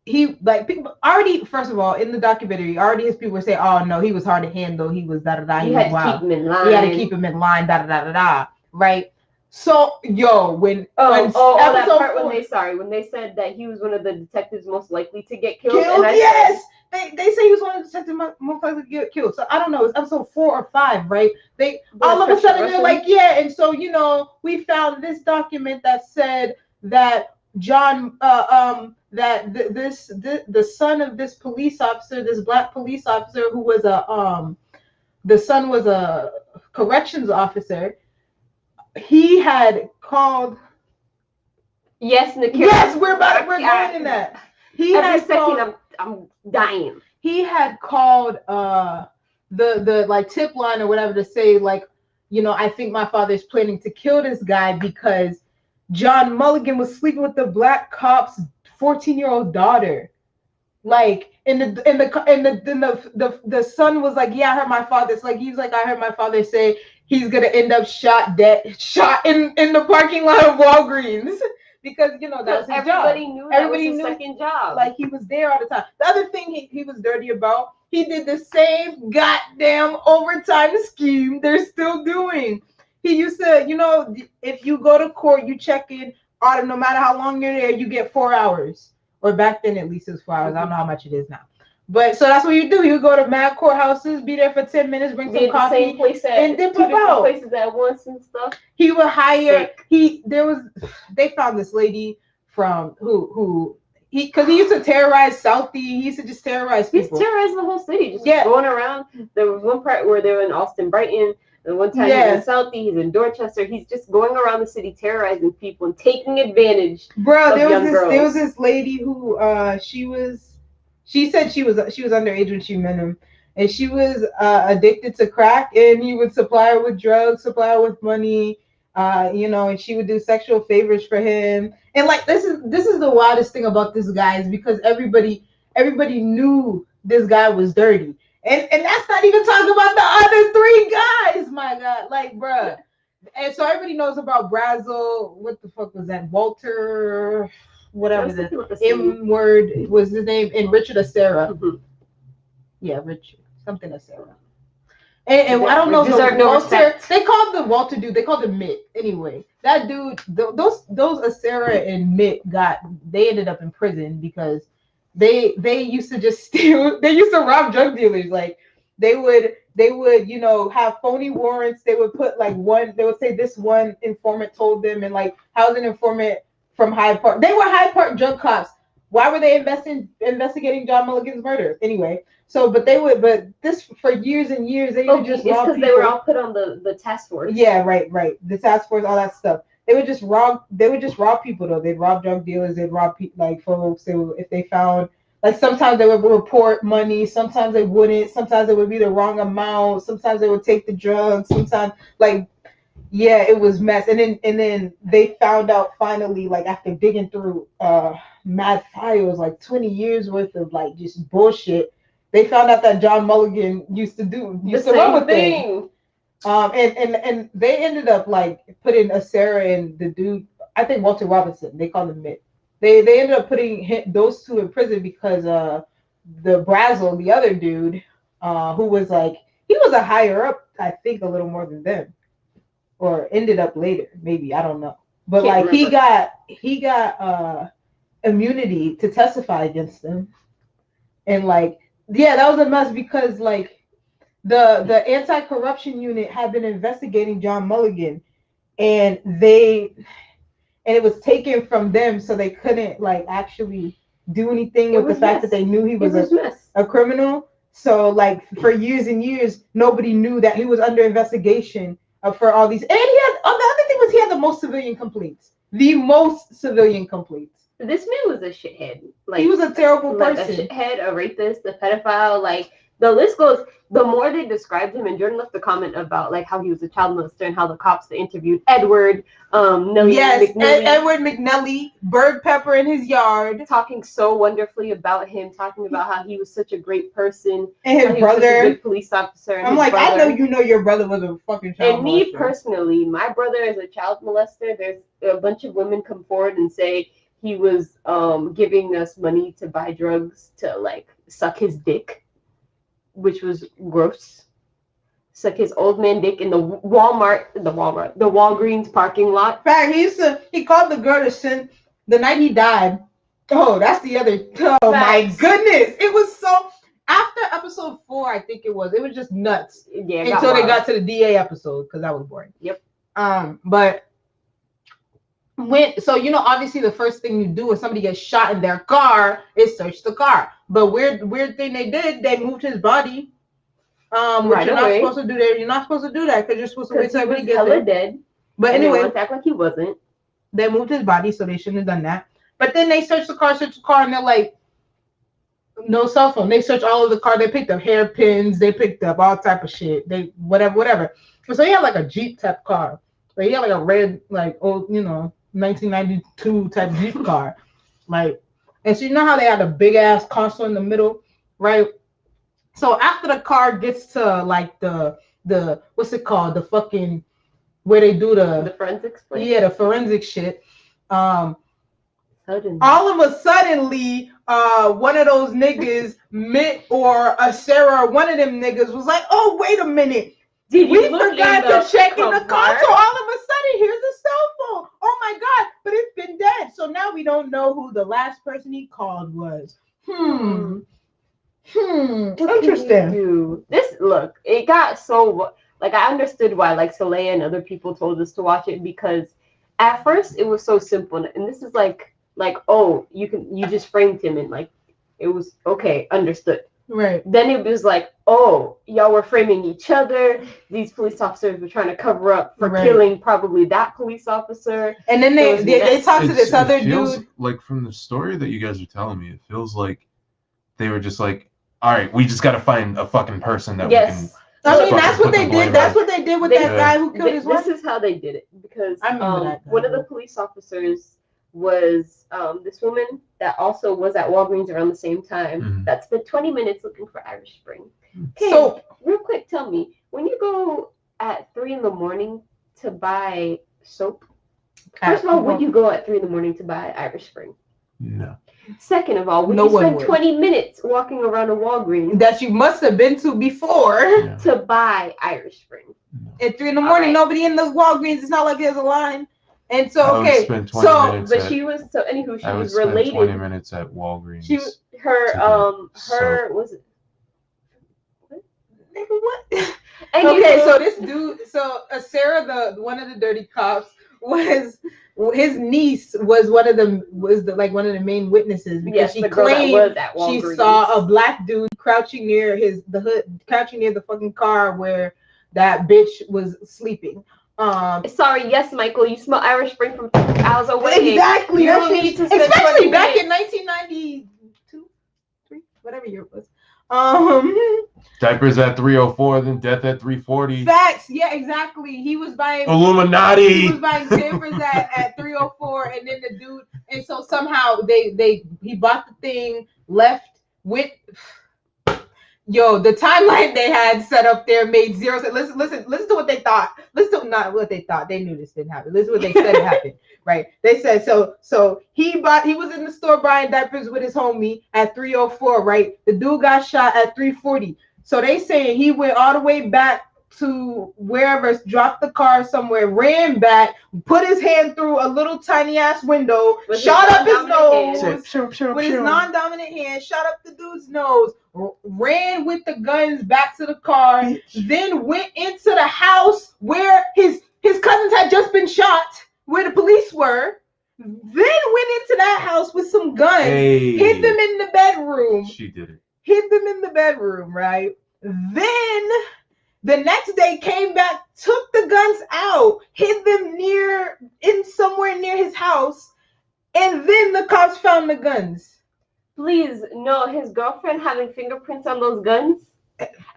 people already, first of all, in the documentary, already his people were saying, oh, no, he was hard to handle. He was da-da-da.
He had to keep him in line.
He had to keep him in line, da-da-da-da-da, right? So, when
that part when they said that he was one of the detectives most likely to get killed.
Yes, they say he was one of the detectives most likely to get killed. So I don't know, it's episode 4 or 5, right? They all of a sudden they're like, yeah, and so we found this document that said that John, the son of this police officer, this black police officer who was the son was a corrections officer. He had called.
Yes, Nikita.
Yes, we're going in that.
I'm dying.
He had called the tip line or whatever to say I think my father's planning to kill this guy because John Mulligan was sleeping with the black cop's 14-year-old daughter. Like the son was like, yeah, I heard my father. It's like he's like, I heard my father say he's gonna end up shot in the parking lot of Walgreens because that was his
everybody
job.
Knew everybody knew second job.
Like he was there all the time. The other thing he was dirty about, he did the same goddamn overtime scheme they're still doing. He used to, if you go to court, you check in, no matter how long you're there, you get 4 hours. Or back then, at least it was 4 hours. I don't know how much it is now. But so that's what you do. You go to mad courthouses, be there for 10 minutes, bring some coffee, and dip out.
Places at once and stuff.
He would hire. They found this lady from because he used to terrorize Southie. He used to just terrorize people.
He's terrorizing the whole city, just going around. There was one part where they were in Austin, Brighton. And one time he's in Southie, he's in Dorchester. He's just going around the city terrorizing people and taking advantage.
Bro, there was this lady who she said she was underage when she met him, and she was addicted to crack, and he would supply her with drugs, supply her with money. You know, and she would do sexual favors for him. And like this is the wildest thing about this guy is because everybody knew this guy was dirty. And that's not even talking about the other three guys, my God. Like, bruh. And so everybody knows about Brazel. What the fuck was that? Walter, whatever the M word was his name, and Richard Acera.
Mhm.
Yeah, Richard, something Acera. And I don't know.
Deserve no
Walter,
respect.
they called the Walter dude. They called him Mitt. Anyway, that dude, those Acera and Mitt they ended up in prison because they used to just steal. They used to rob drug dealers. Like they would you know have phony warrants. They would put like one. They would say this one informant told them, and like how's an informant from Hyde Park? They were Hyde Park drug cops. Why were they investigating John Mulligan's murder? Anyway, so but this for years and years they would just rob
because they were all put on the task force.
Yeah, right. The task force, all that stuff. They would just rob people though. They'd rob drug dealers. They'd rob like folks. If they found like sometimes they would report money. Sometimes they wouldn't. Sometimes it would be the wrong amount. Sometimes they would take the drugs. Sometimes like yeah, it was mess. And then they found out finally like after digging through mad files like 20 years worth of like just bullshit. They found out that John Mulligan used to run with things. And they ended up like putting Acera and the dude, I think Walter Robinson, they call him Mitt. They ended up putting those two in prison because the Brazel, the other dude, who was like he was a higher up, I think a little more than them, or ended up later, maybe I don't know. But like remember. he got immunity to testify against them, and like yeah, that was a mess because like. The anti-corruption unit had been investigating John Mulligan, and it was taken from them, so they couldn't like actually do anything with the fact that they knew he was a criminal. So like for years and years, nobody knew that he was under investigation for all these. And he had the other thing was he had the most civilian complaints. The most civilian complaints.
This man was a shithead. Like
he was a terrible person.
A shithead, a rapist, a pedophile. Like the list goes. The more they described him, and Jordan left a comment about like how he was a child molester and how the cops that interviewed Edward,
Edward McNelly, bird pepper in his yard,
talking so wonderfully about him, talking about how he was such a great person,
and his brother,
was such a good police officer. And
I'm like,
brother.
I know you know your brother was a fucking child molester.
And me personally, my brother is a child molester. There's a bunch of women come forward and say he was giving us money to buy drugs to like suck his dick. Which was gross. Suck his old man dick in the Walgreens parking lot.
Fact, he called the girl to send the night he died. Oh, that's the other. Oh my goodness, it was so. After episode 4, I think it was just nuts.
Yeah,
until they got to the DA episode because that was boring.
Yep.
But so you know, obviously the first thing you do when somebody gets shot in their car is search the car. But weird thing they did, they moved his body. Which you're not supposed to do that. You're not supposed to do that because you're supposed to wait till everybody gets there.
Dead.
But anyway,
act like he wasn't.
They moved his body, so they shouldn't have done that. But then they searched the car, and they're like, no cell phone. They searched all of the car. They picked up hairpins. They picked up all type of shit. They whatever. So he had like a Jeep type car. Like he had like a red, like old, 1992 type Jeep car. Like, and so you know how they had a big ass console in the middle, right? So after the car gets to like the what's it called? The fucking where they do the
forensics place?
Yeah, the forensic shit.
Suddenly.
All of a suddenly, one of those niggas, Mitt or Sarah, one of them niggas was like, "Oh, wait a minute. We forgot to check in the console. All of a sudden, here's a cell phone. Oh my God, but it's been dead. So now we don't know who the last person he called was. Interesting.
Look, it got so like I understood why like Soleil and other people told us to watch it because at first it was so simple, and this is like oh you just framed him and like it was okay, understood.
Right.
Then it was like, oh, y'all were framing each other. These police officers were trying to cover up for killing probably that police officer.
And then they talked to this other dude.
Like from the story that you guys are telling me, it feels like they were just like, all right, we just got to find a fucking person that we can
I mean,
Fucking
that's what
put the
they
blame
did. That's
on-
what they did with
They-
that guy who killed his
This
wife.
is how they did it because
I remember that guy.
one of the police officers was this woman that also was at Walgreens around the same time
Mhm.
that spent 20 minutes looking for Irish Spring. Okay,
So
real quick, tell me, when you go at 3 in the morning to buy soap, first of all, would you go at 3 in the morning to buy Irish Spring?
No.
Second of all, would
No
you
one
spend
would.
20 minutes walking around a Walgreens
that you must have been to before.
Yeah.
to buy Irish Spring?
No.
At 3 in the morning,
Alright.
nobody in the Walgreens. It's not like there's a line. And so,
I would
okay,
spend 20
so
minutes
But
at,
she was anywho, she
I would
was
spend 20
related.
minutes at Walgreens.
She was her
to get
her was it?
nigga, what?
Anywho,
Okay, so this dude, Sarah, the one of the dirty cops, was his niece was one of the one of the main witnesses because
yes,
she
the girl that
claimed
was at
she
Walgreens.
saw a black dude crouching near crouching near the fucking car where that bitch was sleeping.
Sorry, yes, Michael, you smell Irish Spring from 2 hours away.
Exactly.
You don't need to spend 20
especially back in
minutes.
1992, 3, whatever year it was.
Diapers at 304, then death at 340.
Facts. Yeah, exactly. He was buying.
Illuminati.
He was buying Pampers at 304, and then the dude, and so somehow he bought the thing, left with. Yo, the timeline they had set up there made zero sense. Listen to what they thought. Listen to not what they thought. They knew this didn't happen. Listen to what they said it happened. Right? They said so he was in the store buying diapers with his homie at 304, right? The dude got shot at 340. So they saying he went all the way back to wherever, dropped the car somewhere, ran back, put his hand through a little tiny ass window,
With
shot
his
up his
non-dominant
nose
hand.
with his non-dominant hand, shot up the dude's nose, ran with the guns back to the car, then went into the house where his cousins had just been shot, where the police were, then went into that house with some guns, hid them in the bedroom.
She did it.
Hid them in the bedroom, right? Then the next day came back, took the guns out, hid them somewhere near his house, and then the cops found the guns.
Please, no, his girlfriend having fingerprints on those guns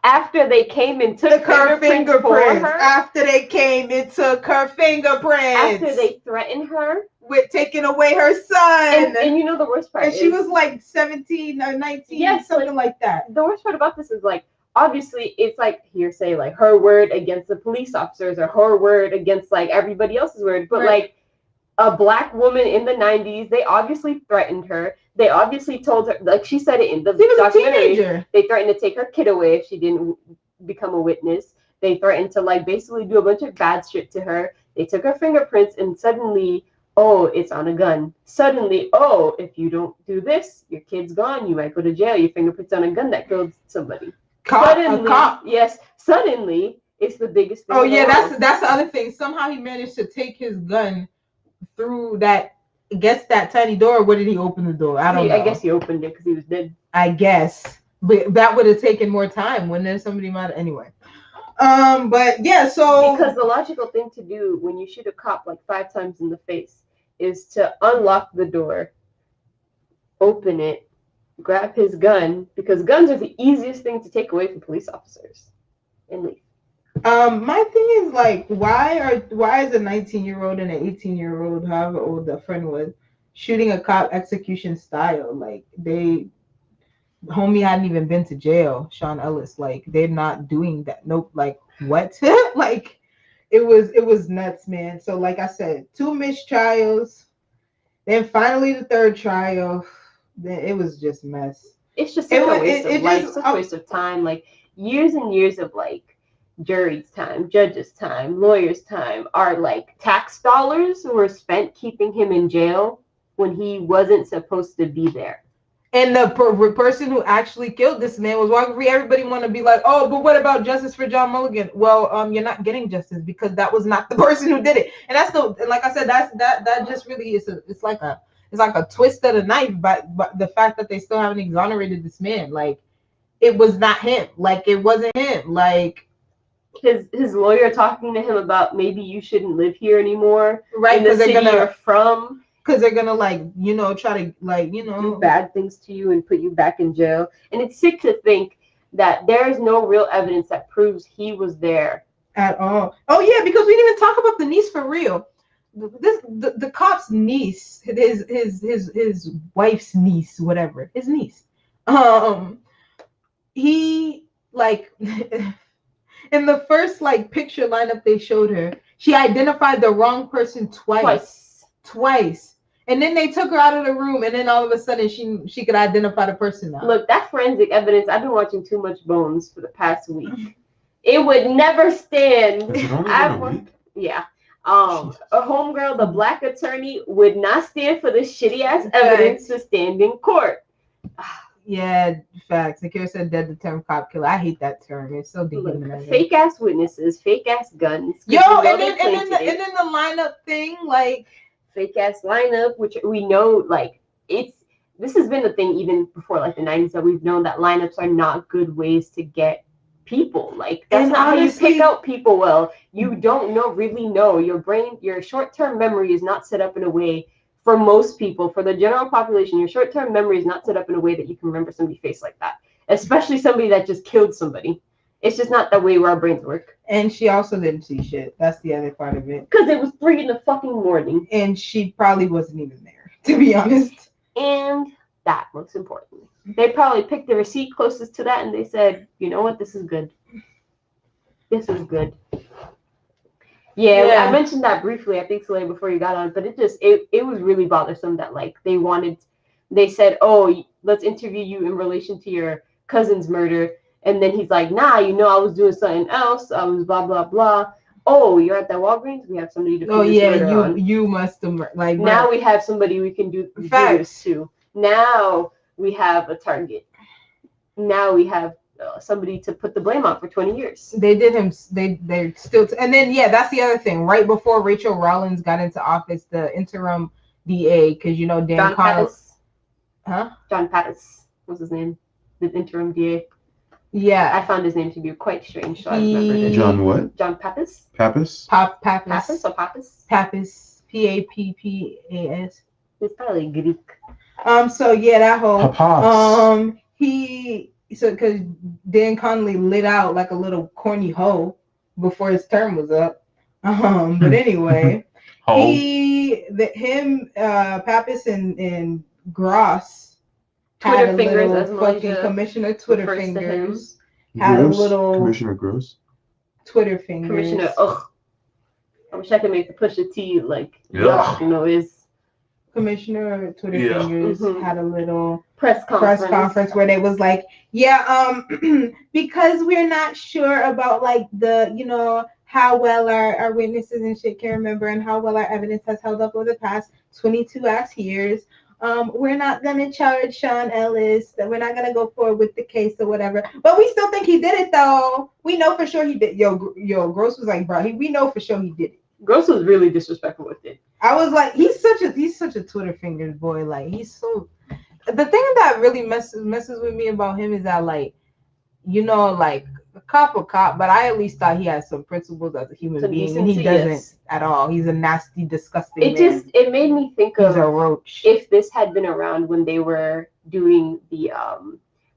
after they came and took
her
fingerprints for her.
After they came and took her fingerprints.
After they threatened her
with taking away her son.
And you know the worst part
and
is
she was like 17 or 19,
yes,
something like that.
The worst part about this is like obviously it's like hearsay, like her word against the police officers or her word against like everybody else's word. But like a black woman in the 90s, they obviously threatened her. They obviously told her, like she said it in the documentary, they threatened to take her kid away if she didn't become a witness. They threatened to like basically do a bunch of bad shit to her. They took her fingerprints and suddenly, oh, it's on a gun. Suddenly, oh, if you don't do this, your kid's gone. You might go to jail. Your fingerprints on a gun that killed somebody. Cop. Yes, suddenly it's the biggest thing.
Oh yeah, that's the other thing. Somehow he managed to take his gun through that, that tiny door. Or did he open the door? I don't know.
I guess he opened it because he was dead.
I guess, but that would have taken more time. When there's somebody might anyway. But yeah, so
because the logical thing to do when you shoot a cop like 5 times in the face is to unlock the door, open it, grab his gun, because guns are the easiest thing to take away from police officers and leave.
My thing is like, why is a 19-year-old and an 18-year-old, however old the friend was, shooting a cop execution style? Like homie hadn't even been to jail, Sean Ellis. Like they're not doing that. Nope. Like what? Like it was nuts, man. So like I said, 2 missed trials, then finally the 3rd trial. Then it was just mess.
It's just such a waste of life, such a waste of time. Like years and years of like jury's time, judge's time, lawyer's time are like tax dollars were spent keeping him in jail when he wasn't supposed to be there.
And the person who actually killed this man was walking free. Everybody want to be like, oh, but what about justice for John Mulligan? Well, you're not getting justice because that was not the person who did it. And that's like I said, that just really is it's like a twist of the knife. But the fact that they still haven't exonerated this man, like it was not him. Like it wasn't him. Like
his lawyer talking to him about maybe you shouldn't live here anymore.
Right,
because they're gonna you're from.
Because they're gonna try to do
bad things to you and put you back in jail. And it's sick to think that there is no real evidence that proves he was there.
At all. Oh yeah, because we didn't even talk about the niece for real. The cop's niece, his wife's niece, whatever, his niece. He like in the first like picture lineup they showed her, she identified the wrong person twice. And then they took her out of the room, and then all of a sudden she could identify the person now.
Look, that forensic evidence, I've been watching too much Bones for the past week. It would never stand.
Has it only been a week?
Yeah. A homegirl, the black attorney, would not stand for this shitty ass evidence to stand in court.
Yeah, facts. Akira said dead the term cop killer. I hate that term. It's so dehumanizing.
Fake ass witnesses, fake ass guns.
Yo, and then the lineup thing, like
fake ass lineup, which we know like this has been the thing even before like the 90s, that we've known that lineups are not good ways to get people. Like that's not how you pick out people well. You don't really know. Your short-term memory is not set up in a way, for most people, for the general population, your short-term memory is not set up in a way that you can remember somebody's face like that, especially somebody that just killed somebody. It's just not the way our brains work.
And she also didn't see shit. That's the other part of it.
Because it was 3 a.m.
And she probably wasn't even there, to be honest.
And that, most importantly, they probably picked the receipt closest to that, and they said, you know what, this is good. This is good. Yeah, I mentioned that briefly, I think, Soleil, before you got on, but it was really bothersome that, like, they said, oh, let's interview you in relation to your cousin's murder. And then he's like, nah, I was doing something else. I was blah, blah, blah. Oh, you're at that Walgreens? We have somebody to put this murder on. You must have, like, now we have somebody we can do this to. Now we have a target. Now we have somebody to put the blame on for 20 years.
They did him. They're still. And then, that's the other thing. Right before Rachel Rollins got into office, the interim DA, because, Dan Connell. Huh?
John Pattis was his name. The interim DA.
Yeah.
I found his name to be quite strange, so I remembered it.
John what?
John Pappas.
Pappas?
Pappas.
Pappas or Pappas?
Pappas. Pappas.
It's probably Greek.
So that whole
Pappas.
Because Dan Connolly lit out like a little corny hoe before his term was up. But anyway, Pappas and Gross
Twitter fingers, as
fucking Commissioner Twitter fingers. Had a little
Commissioner Gross.
Twitter fingers.
Commissioner, I wish I could make the Pusha T like is.
Commissioner Twitter fingers had a little
press conference
where they was like, because we're not sure about like the how well our witnesses and shit can remember and how well our evidence has held up over the past 22 years. We're not gonna charge Sean Ellis. That we're not gonna go forward with the case or whatever. But we still think he did it though. We know for sure he did. Yo, Gross was like, bro, we know for sure he did it.
Gross was really disrespectful with it.
I was like, he's such a Twitter fingers boy. Like he's so. The thing that really messes with me about him is that like, like a cop, but I at least thought he has some principles as a human being, and he doesn't at all. He's a nasty, disgusting.
It made me think of
a roach.
If this had been around when they were doing the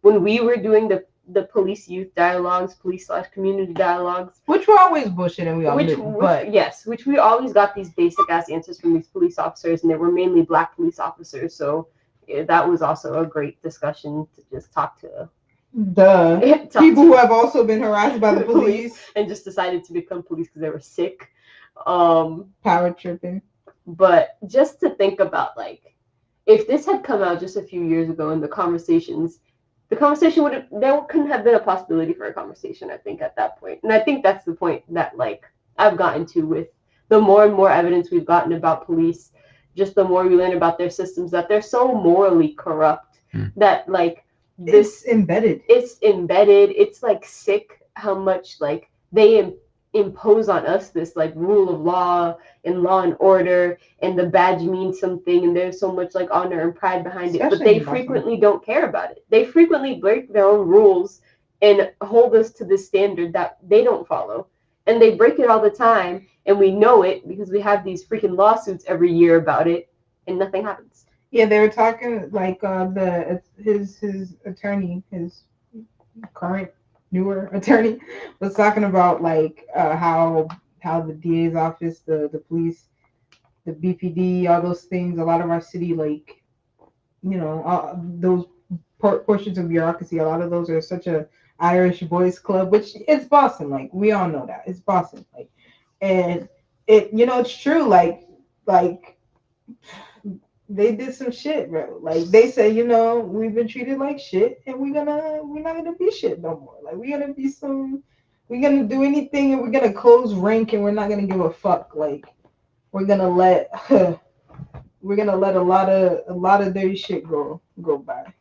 when we were doing the police youth dialogues, police/community dialogues,
which were always bullshit, and we all
which we always got these basic ass answers from these police officers, and they were mainly Black police officers. So that was also a great discussion to just talk to
people who have also been harassed by the police
and just decided to become police because they were sick.
Power tripping.
But just to think about, like, if this had come out just a few years ago in the conversation there couldn't have been a possibility for a conversation, I think, at that point. And I think that's the point that, like, I've gotten to with the more and more evidence we've gotten about police, just the more we learn about their systems, that they're so morally corrupt that, like,
it's embedded.
It's, like, sick how much, like, they impose on us this, like, rule of law and law and order, and the badge means something, and there's so much, like, honor and pride behind it, but they frequently don't care about it. They frequently break their own rules and hold us to this standard that they don't follow, and they break it all the time, and we know it because we have these freaking lawsuits every year about it, and nothing happens.
Yeah, they were talking like his attorney, current newer attorney was talking about like how the DA's office, the police, the BPD, all those things, a lot of our city, like, you know, those portions of bureaucracy, a lot of those are such a Irish boys club, which it's Boston, like we all know that it's Boston, like, and it, you know, it's true, like they did some shit, bro. Like they say, you know, we've been treated like shit, and we're not gonna be shit no more. Like we're gonna do anything, and we're gonna close rank, and we're not gonna give a fuck. Like we're gonna let we're gonna let a lot of dirty shit go by.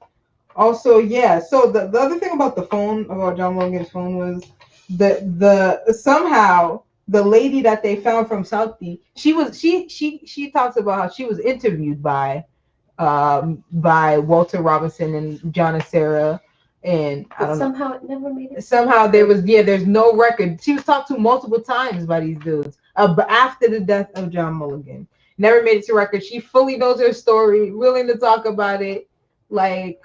Also, yeah. So the other thing about the phone, about John Logan's phone, was the somehow the lady that they found from Southie, she talks about how she was interviewed by Walter Robinson and John and Sarah, and I
But
don't know.
somehow it never made it.
Somehow there was, yeah, there's no record. She was talked to multiple times by these dudes, but after the death of John Mulligan, never made it to record. She fully knows her story, willing to talk about it, like.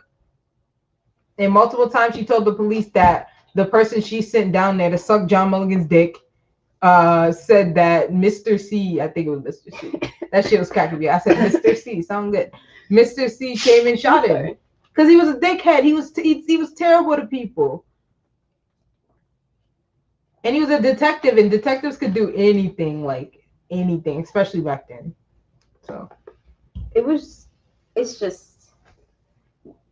And multiple times she told the police that the person she sent down there to suck John Mulligan's dick said that Mr. C, I think it was Mr. C. That shit was cracking me. I said Mr. C, sound good. Mr. C came and shot him because he was a dickhead. He was terrible to people. And he was a detective, and detectives could do anything, like anything, especially back then. So
it's just,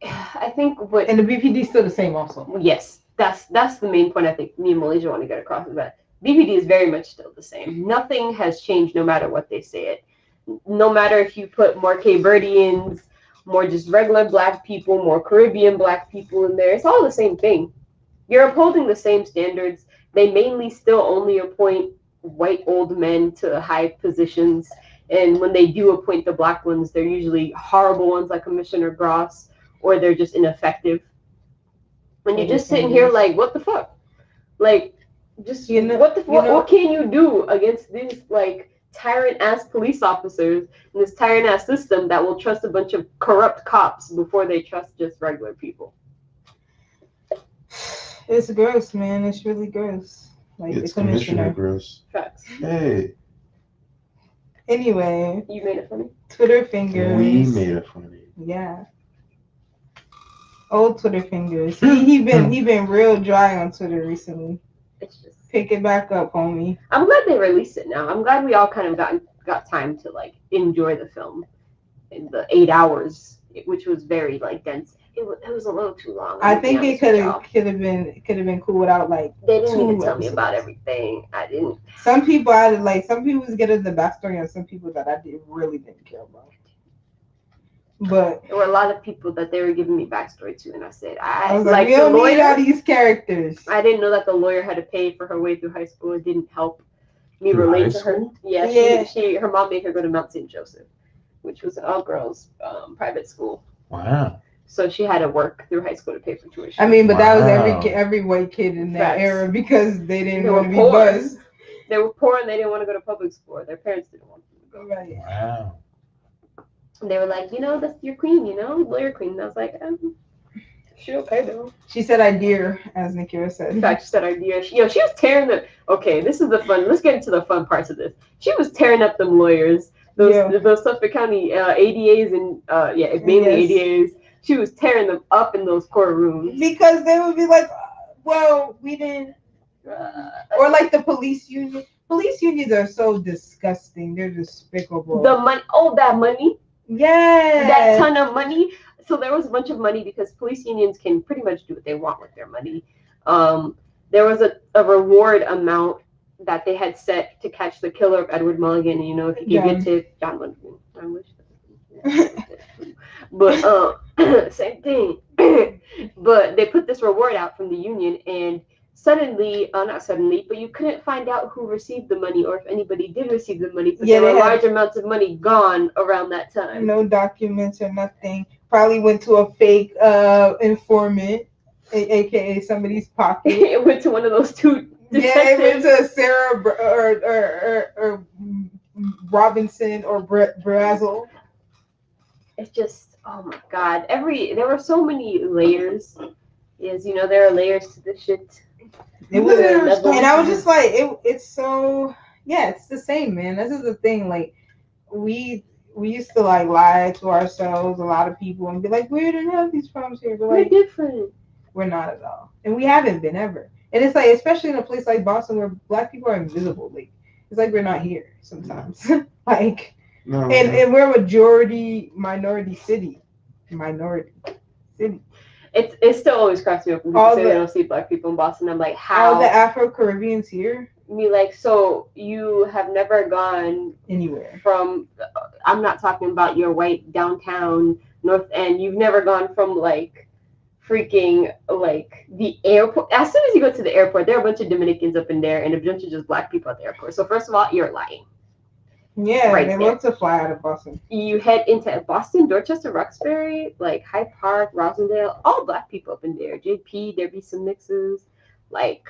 I think what,
and the BPD still the same also.
yes, that's the main point I think me and Malaysia want to get across, is that BPD is very much still the same. Nothing has changed no matter what they say it. No matter if you put more Cape Verdeans, more just regular black people, more Caribbean black people in there, it's all the same thing. You're upholding the same standards. They mainly still only appoint white old men to high positions. And when they do appoint the black ones, they're usually horrible ones like Commissioner Gross, or they're just ineffective. When you're just sitting here like, what the fuck? Like, just, you know, what can you do against these like tyrant ass police officers in this tyrant ass system that will trust a bunch of corrupt cops before they trust just regular people?
It's gross, man. It's really gross. Like
It's
the commissioner.
gross.
Facts.
Hey,
Anyway,
You made it funny.
Twitter fingers.
we made it funny.
Yeah. Old Twitter fingers. He been real dry on Twitter recently.
It's just,
Pick it back up, homie.
I'm glad they released it now. I'm glad we all kind of got time to like enjoy the film in the 8 hours, which was very like dense. It was a little too long.
I think it could have been cool without like.
They didn't even tell
episodes.
me about everything. I didn't.
Some people was getting the backstory on some people that I really didn't care about. But
There were a lot of people that they were giving me backstory to, and I said,
I was like, we don't need all these characters.
I didn't know that the lawyer had to pay for her way through high school. It didn't help me
Through
relate
high
to her.
school?
Yeah, her mom made her go to Mount St. Joseph, which was an all-girls private school.
Wow.
So she had to work through high school to pay for tuition.
I mean, but that was
Wow.
every white kid in that
Facts.
era because they didn't
They
want
were
to be
poor.
buzzed.
They were poor and they didn't want to go to public school. Their parents didn't want them to go.
Right.
Wow.
And they were like, you know, that's your queen, you know, lawyer queen. And I was like, she okay though.
She said, "I dear," as Nikira said.
In fact, she said idea. She was tearing the. Okay, this is the fun. Let's get into the fun parts of this. She was tearing up them lawyers. Those Suffolk County ADAs and mainly ADAs. She was tearing them up in those courtrooms
Because they would be like, "Well, we didn't," or like the police union. Police unions are so disgusting. They're despicable.
the money. Oh, that money.
Yeah.
That ton of money. So there was a bunch of money because police unions can pretty much do what they want with their money. There was a reward amount that they had set to catch the killer of Edward Mulligan. And, you know, if you give it to John Mulligan, I wish. But same thing. But they put this reward out from the union, and suddenly, not suddenly, but you couldn't find out who received the money or if anybody did receive the money. But there were large amounts of money gone around that time.
No documents or nothing. Probably went to a fake informant, aka somebody's pocket.
It went to one of those two detectives.
Yeah, it went to Sarah or Robinson or Brazel.
It's just, oh my God. There were so many layers Yes, you know there are layers to this shit.
It was,
Levels.
and I was just like, it's so, yeah, it's the same, man. This is the thing, like we used to like lie to ourselves, a lot of people, and be like, we didn't have these problems here, but
We're
like
different.
we're not at all, and we haven't been ever. And it's like, especially in a place like Boston where Black people are invisible, like it's like we're not here sometimes, like,
No,
and we're a minority city.
It still always cracks me up when people
All
say
the-
they don't see black people in Boston. I'm like,
All the
how?
Afro Caribbeans here,
Me like, so you have never gone
anywhere.
from? I'm not talking about your white downtown North End. You've never gone from like freaking like the airport. As soon as you go to the airport, there are a bunch of Dominicans up in there and a bunch of just black people at the airport. So first of all, you're lying.
Yeah,
Right
they
there.
love to fly out of Boston.
You head into Boston, Dorchester, Roxbury, like Hyde Park, Rosendale, all black people up in there. JP, there be some mixes. Like,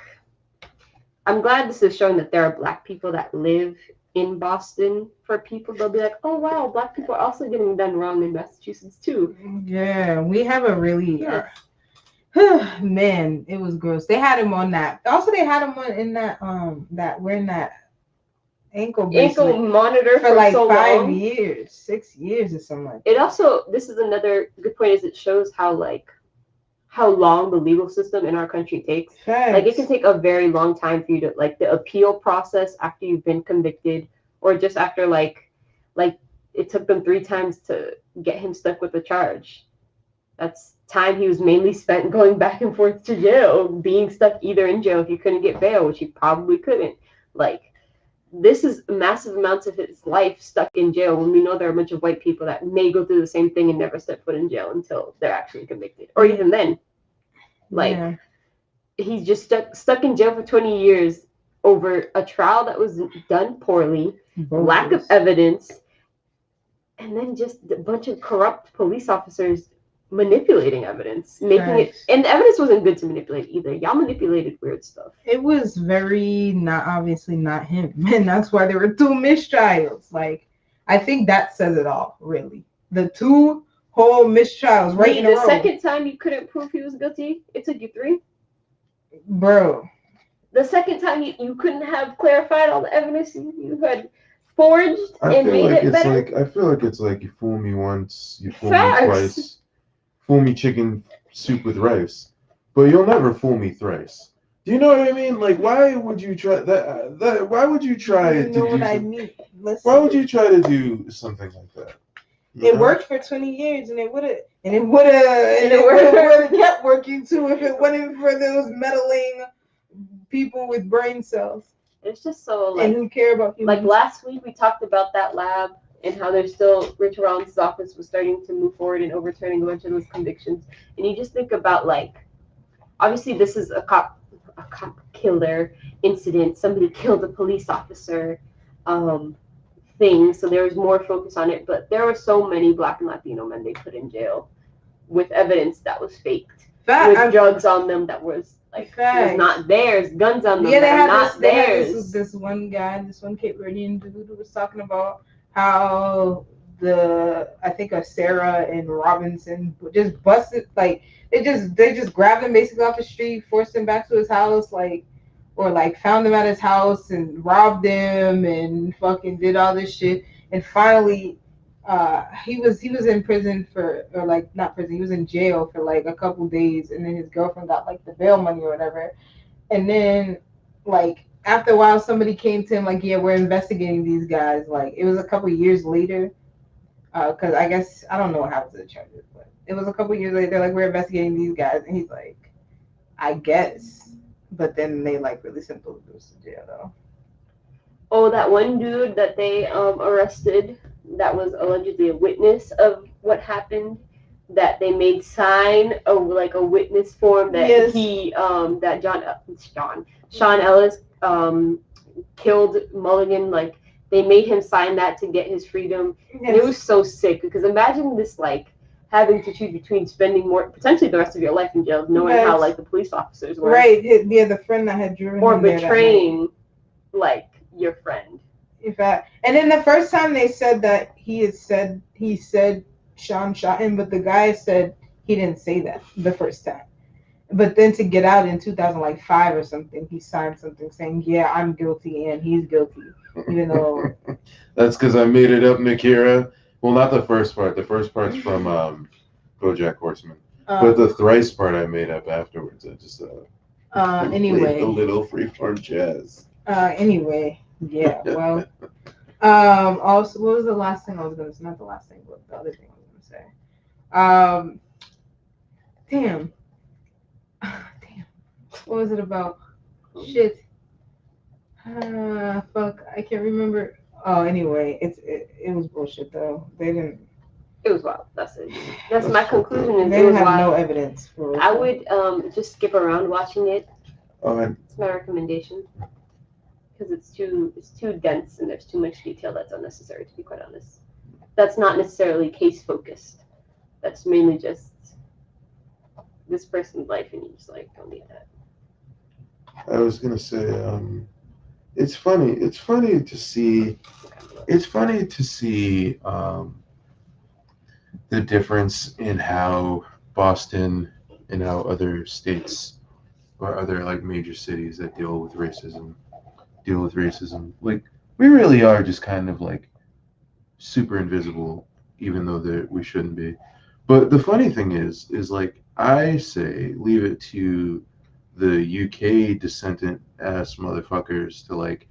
I'm glad this is showing that there are black people that live in Boston. For people, they'll be like, oh wow, black people are also getting done wrong in Massachusetts too.
Yeah, we have a really
Yes.
man, it was gross. They had him on that. Also, they had him on in that that wearing that ankle bracelet
Ankle monitor
for like
so
5
long.
years, 6 years or something like that.
It also, this is another good point, is it shows how long the legal system in our country takes. Like it can take a very long time for you to, like, the appeal process after you've been convicted, or just after like it took them 3 times to get him stuck with a charge. That's time he was mainly spent going back and forth to jail, being stuck either in jail if you couldn't get bail, which he probably couldn't. Like, this is massive amounts of his life stuck in jail when we know there are a bunch of white people that may go through the same thing and never step foot in jail until they're actually convicted. Or even then, like,
Yeah.
he's just stuck in jail for 20 years over a trial that was done poorly, lack of evidence, and then just a bunch of corrupt police officers manipulating evidence, making it,
Facts.
and the evidence wasn't good to manipulate either. Y'all manipulated weird stuff.
It was very not obviously not him, and that's why there were 2 mistrials. Like, I think that says it all, really. The 2 whole mistrials right in a
The
row.
second time you couldn't prove he was guilty, it took you 3.
Bro,
The second time you couldn't have clarified all the evidence you had forged
I
and
feel
made
like
it better.
it's like you fool me once, you fool
Facts.
me twice, fool me chicken soup with rice, but you'll never fool me thrice. Do you know what I mean? Like, why would you try that? Why would you try
you
to
know
do
what I
something?
mean? Listen,
Why would you try to do something like that? You
it
know?
worked for 20 years, and it would have kept working too if it wasn't for those meddling people with brain cells
It's just so
and who care about humans.
like last week we talked about that lab and how there's still Rich Rollins' office was starting to move forward in overturning a bunch of those convictions. And you just think about, like, obviously this is a cop killer incident. Somebody killed a police officer thing, so there was more focus on it. But there were so many Black and Latino men they put in jail with evidence that was faked, with drugs on them that was like was not theirs, guns on them
Yeah, they
that
had
are not theirs.
this one guy, this one Cape Verdean dude who was talking about how I think of Sarah and Robinson just busted, like they just grabbed him basically off the street, forced him back to his house, like, or like found him at his house and robbed him and fucking did all this shit. And finally he was in prison for, or like not prison, he was in jail for like a couple days, and then his girlfriend got like the bail money or whatever. And then like after a while somebody came to him like, yeah, we're investigating these guys. Like it was a couple years later, because I guess I don't know what happened to the charges, but it was a couple years later, like, we're investigating these guys. And he's like, I guess. But then they like released him to jail though.
Oh, that one dude that they arrested that was allegedly a witness of what happened, that they made sign of like a witness form that he that Sean Ellis killed Mulligan. Like, they made him sign that to get his freedom.
Yes.
And it was so sick, because imagine this, like, having to choose between spending more, potentially the rest of your life in jail, knowing how like the police officers were,
right? Yeah, the friend that had driven
or
him there
betraying like your friend.
In fact, and then the first time they said that he said Sean shot him, but the guy said he didn't say that the first time. But then to get out in 2005 or something, he signed something saying, "Yeah, I'm guilty and he's guilty," even though.
That's because I made it up, Nakira. Well, not the first part. The first part's from BoJack Horseman, but the thrice part I made up afterwards. I just
anyway,
played a little freeform jazz.
Anyway, yeah. Well, also, what was the last thing I was gonna say? Not the last thing, but the other thing I was gonna say. Damn. Damn. What was it about? Shit. Fuck. I can't remember. Oh, anyway, it was bullshit though. They didn't.
It was wild. That's it. That's my conclusion. Is
They
it
didn't
was
have no
wild.
evidence for.
I would just skip around watching it.
And
It's my recommendation because it's too dense and there's too much detail that's unnecessary. To be quite honest, that's not necessarily case focused. That's mainly just this person's life, and you just like don't need that.
I was gonna say, it's funny. It's funny to see. It's funny to see the difference in how Boston and how other states or other like major cities that deal with racism. Like we really are just kind of like super invisible, even though we shouldn't be. But the funny thing is like I say, leave it to the UK descendant ass motherfuckers to like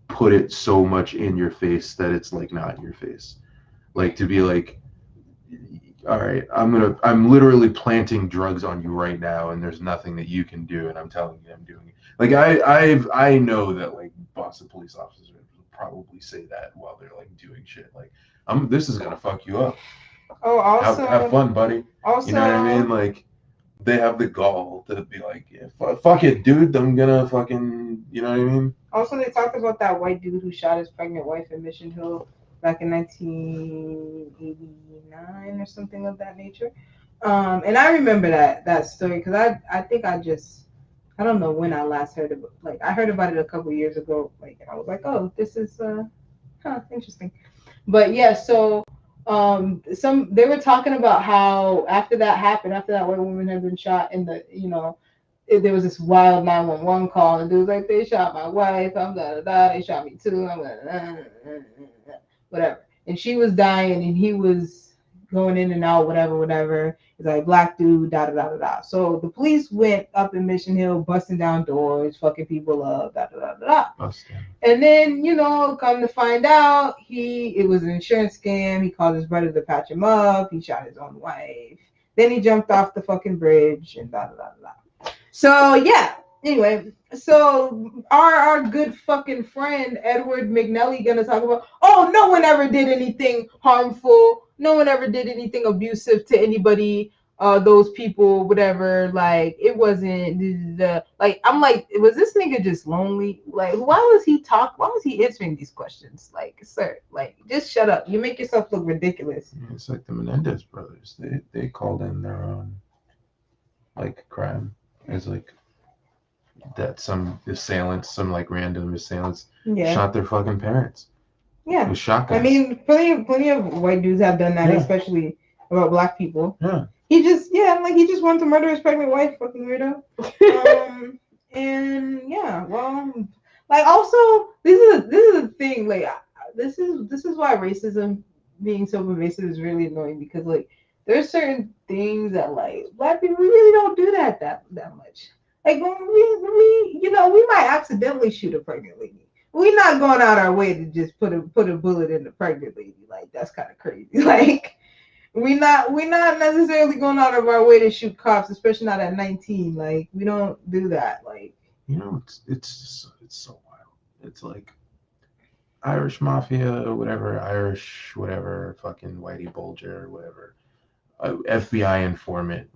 put it so much in your face that it's like not in your face. Like to be like, all right, I'm literally planting drugs on you right now, and there's nothing that you can do, and I'm telling you I'm doing it. Like I know that like Boston police officers would probably say that while they're like doing shit. Like this is gonna fuck you up.
Oh, also.
Have fun, buddy.
Also.
You know what I mean? Like they have the gall to be like, yeah, fuck it, dude. I'm gonna fucking, you know what I mean?
Also, they talked about that white dude who shot his pregnant wife in Mission Hill back in 1989 or something of that nature. And I remember that story because I think I don't know when I last heard of it. Like I heard about it a couple years ago. Like and I was like, oh, this is interesting. But yeah, so they were talking about how after that happened, after that white woman had been shot in the there was this wild 911 call, and it was like, they shot my wife, I'm they shot me too, I'm whatever. And she was dying, and he was going in and out, whatever. It's like, black dude, So the police went up in Mission Hill, busting down doors, fucking people up, And then, come to find out, it was an insurance scam. He called his brother to patch him up. He shot his own wife. Then he jumped off the fucking bridge and So yeah. Anyway, so our good fucking friend Edward McNally gonna talk about, oh, no one ever did anything harmful. No one ever did anything abusive to anybody. Those people, whatever. Like it wasn't like I'm like, was this nigga just lonely? Like why was he answering these questions? Like, sir, like just shut up. You make yourself look ridiculous.
It's like the Menendez brothers. They called in their own like crime. It's like that some like random assailants shot their fucking parents.
Yeah.
With shotguns.
I mean, plenty of white dudes have done that, especially about black people.
Yeah.
He just wanted to murder his pregnant wife, fucking weirdo. And yeah, well, like also this is the thing, like this is why racism being so pervasive is really annoying, because like there's certain things that like black people really don't do that much. Like when we might accidentally shoot a pregnant lady. We're not going out our way to just put a bullet in the pregnant lady. Like that's kind of crazy. Like we're not necessarily going out of our way to shoot cops, especially not at 19. Like we don't do that. Like
it's so wild. It's like Irish mafia or whatever, Irish whatever, fucking Whitey Bulger or whatever. FBI informant,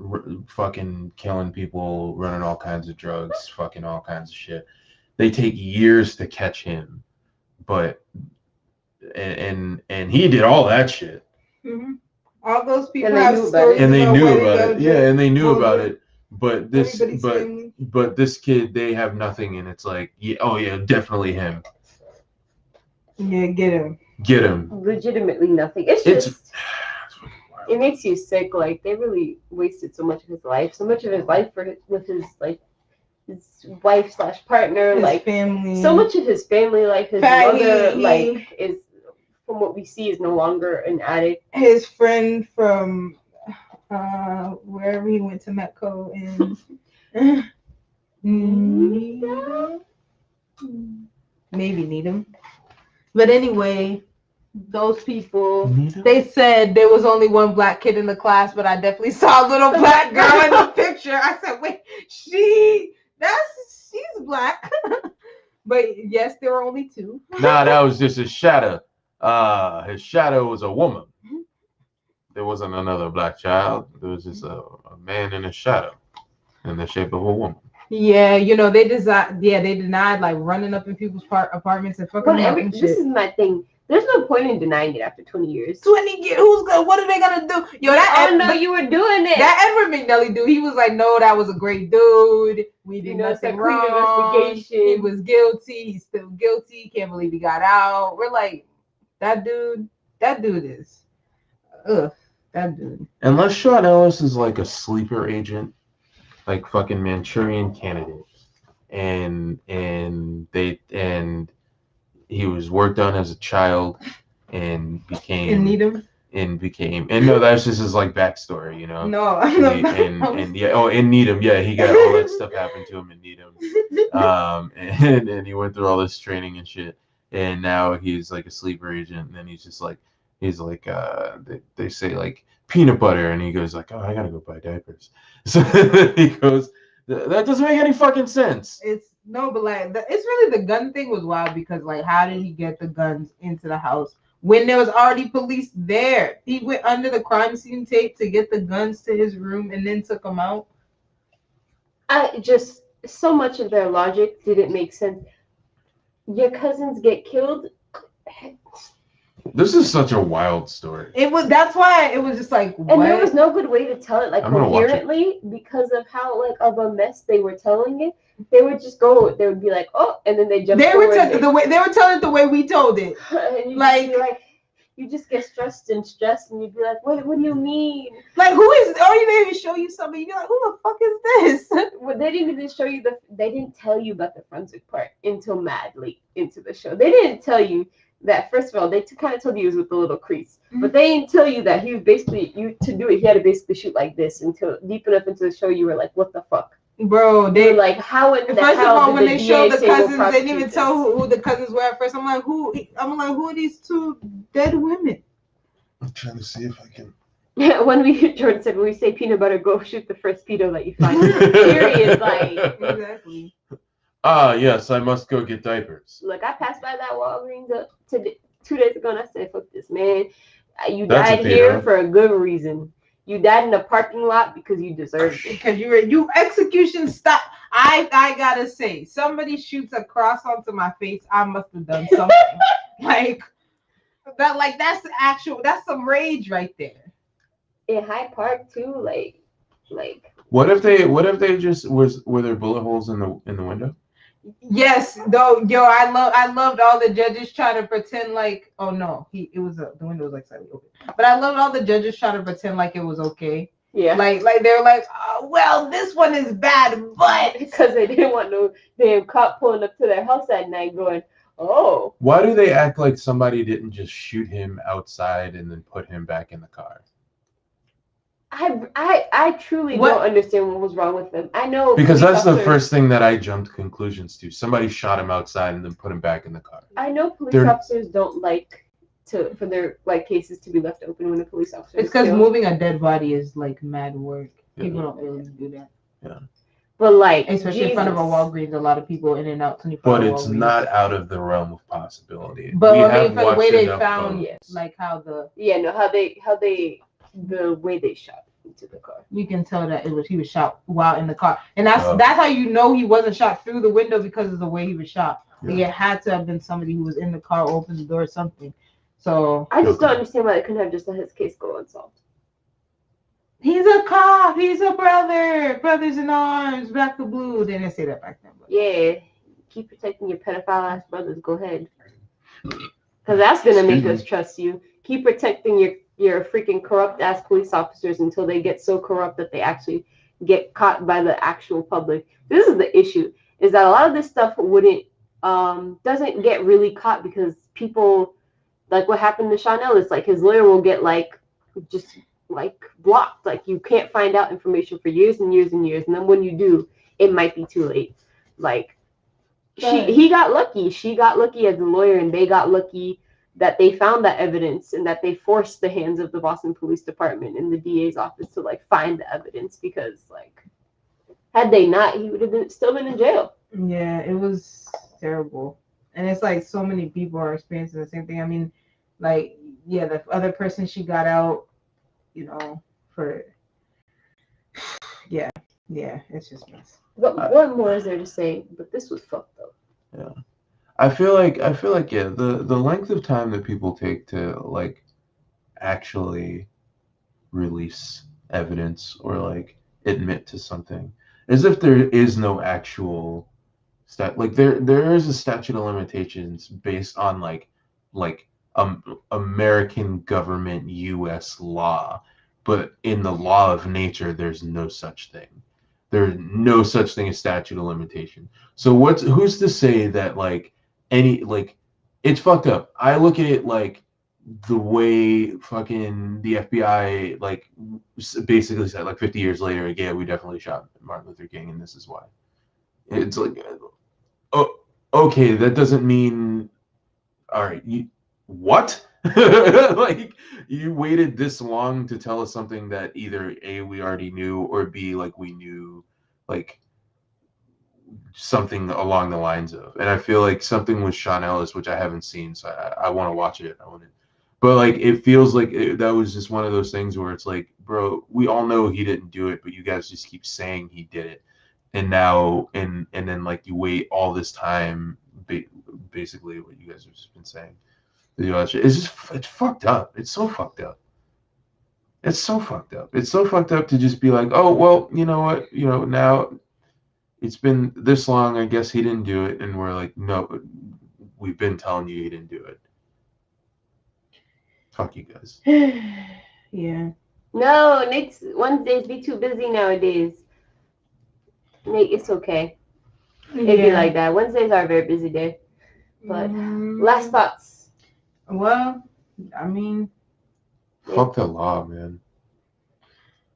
fucking killing people, running all kinds of drugs, fucking all kinds of shit. They take years to catch him, but and he did all that shit.
Mm-hmm. All those people
have
stories,
and they knew about it. Yeah, and they knew about it. But this kid, they have nothing, and it's like, yeah, oh yeah, definitely him.
Yeah, get him.
Get him.
Legitimately nothing. It's just it makes you sick. Like they really wasted so much of his life, so much of his life with his like his wife slash partner,
His
like
family.
so much of his family, like his
Fact,
mother,
he-
like is from what we see is no longer an addict.
His friend from wherever he went to Metco and maybe Needham. But anyway, those people, they said there was only one black kid in the class, but I definitely saw a little black girl in the picture. I said, wait, she's black. But yes, there were only two.
Nah, that was just his shadow. His shadow was a woman. There wasn't another black child. There was just a man in a shadow in the shape of a woman.
Yeah, they denied like running up in people's apartments and fucking up and shit.
This is my thing. There's no point in denying it after 20 years.
20 years? What are they gonna do? Yo,
you were doing it.
That Edward McNally dude, he was like, no, that was a great dude. We did nothing wrong.
Investigation.
He was guilty. He's still guilty. Can't believe he got out. We're like, that dude is, that dude.
Unless Sean Ellis is like a sleeper agent, like fucking Manchurian Candidate, and he was worked on as a child and became
In Needham.
And no, that's just his like backstory,
No,
and in Needham, yeah, he got all that stuff happened to him in Needham, and he went through all this training and shit, and now he's like a sleeper agent, and then he's like they say like peanut butter, and he goes like, oh, I gotta go buy diapers, so he goes, that doesn't make any fucking sense.
But like, it's really the gun thing was wild because like, how did he get the guns into the house when there was already police there? He went under the crime scene tape to get the guns to his room and then took them out.
So much of their logic didn't make sense. Your cousins get killed.
This is such a wild story.
That's why it was just like, what?
And there was no good way to tell it like coherently because of how like of a mess they were telling it. They would just go. They would be like, oh, and then they jump.
They were telling it the way we told it.
And like you just get stressed, and you'd be like, what do you mean?
Like, who is? Or you maybe show you something. You're like, who the fuck is this?
Well, they didn't even show you they didn't tell you about the forensic part until mad late into the show. They didn't tell you that. First of all, they kind of told you he was with the little crease, but they didn't tell you that he was basically to do it. He had to basically shoot like this until deep enough into the show. You were like, what the fuck?
Bro,
they were like, how in the
first
hell
of all, when
did
they showed the cousins, they didn't even
this?
tell who the cousins were at first. I'm like, who are these two dead women?
I'm trying to see if I can.
Jordan said, when we say peanut butter, go shoot the first pedo that you find. Period. Like,
exactly.
Yes, I must go get diapers.
Look, I passed by that Walgreens 2 days ago, and I said, fuck this, man. You
That's
died here for a good reason. You died in a parking lot because you deserved it.
Because you execution stop. I gotta say, somebody shoots a cross onto my face, I must have done something. That's some rage right there.
In Hyde Park too, like.
What if they just were there bullet holes in the window?
Yes, though, yo, I loved all the judges trying to pretend like, oh no, the window was like slightly open. But I loved all the judges trying to pretend like it was okay.
Yeah.
Like they were like, oh, well, this one is bad, but
because they didn't want no damn cop pulling up to their house at night going, oh.
Why do they act like somebody didn't just shoot him outside and then put him back in the car?
I truly don't understand what was wrong with them. I know
because that's the first thing that I jumped conclusions to. Somebody shot him outside and then put him back in the car.
I know police officers don't like for their like cases to be left open when a police officer.
It's because moving a dead body is like mad work. Yeah. People don't really do that.
Yeah.
But like,
especially in front of a Walgreens, a lot of people in and out 24
hours. But it's not out of the realm of possibility.
But I mean, for the way they found, like how the
the way they shot into the car.
We can tell that he was shot while in the car. And that's how you know he wasn't shot through the window because of the way he was shot. Yeah. Like, it had to have been somebody who was in the car, opened the door or something. So
I just don't understand why they couldn't have just let his case go unsolved.
He's a cop, he's a brother, brothers in arms, black or blue. They didn't say that back then. But.
Yeah. Keep protecting your pedophile ass brothers, go ahead. Because that's gonna make us trust you. Keep protecting your freaking corrupt ass police officers until they get so corrupt that they actually get caught by the actual public. This is the issue, is that a lot of this stuff wouldn't doesn't get really caught because people, like what happened to Sean Ellis, like his lawyer will get like just like blocked. Like you can't find out information for years and years and years, and then when you do, it might be too late. Like he got lucky. She got lucky as a lawyer, and they got lucky that they found that evidence and that they forced the hands of the Boston Police Department and the DA's office to like find the evidence, because like had they not, he would have still been in jail.
Yeah, it was terrible. And it's like so many people are experiencing the same thing. I mean, like, yeah, the other person, she got out, you know, for yeah, it's just mess.
What more is there to say? But this was fucked up.
Yeah. I feel like yeah, the length of time that people take to like actually release evidence or like admit to something, as if there is no actual like there is a statute of limitations based on like American government US law, but in the law of nature there's no such thing. There's no such thing as statute of limitation. So who's to say that like any like it's fucked up. I look at it like the way fucking the FBI like basically said like 50 years later, like, yeah, we definitely shot Martin Luther King and this is why. It's like, oh, okay, that doesn't mean, all right, what? Like you waited this long to tell us something that either A, we already knew, or B, like we knew like something along the lines of. And I feel like something with Sean Ellis, which I haven't seen, so I want to watch it. But like it feels like that was just one of those things where it's like, bro, we all know he didn't do it, but you guys just keep saying he did it, and now and then like you wait all this time, basically what you guys have just been saying. It's just it's fucked up. It's so fucked up. It's so fucked up. It's so fucked up to just be like, oh well, you know what, now it's been this long. I guess he didn't do it, and we're like, no, we've been telling you he didn't do it. Fuck you guys.
Yeah.
No, Nate's Wednesdays be too busy nowadays. Nate, it's okay. It'd be like that. Wednesdays are a very busy day. But last thoughts.
Well, I mean,
fuck the law, man.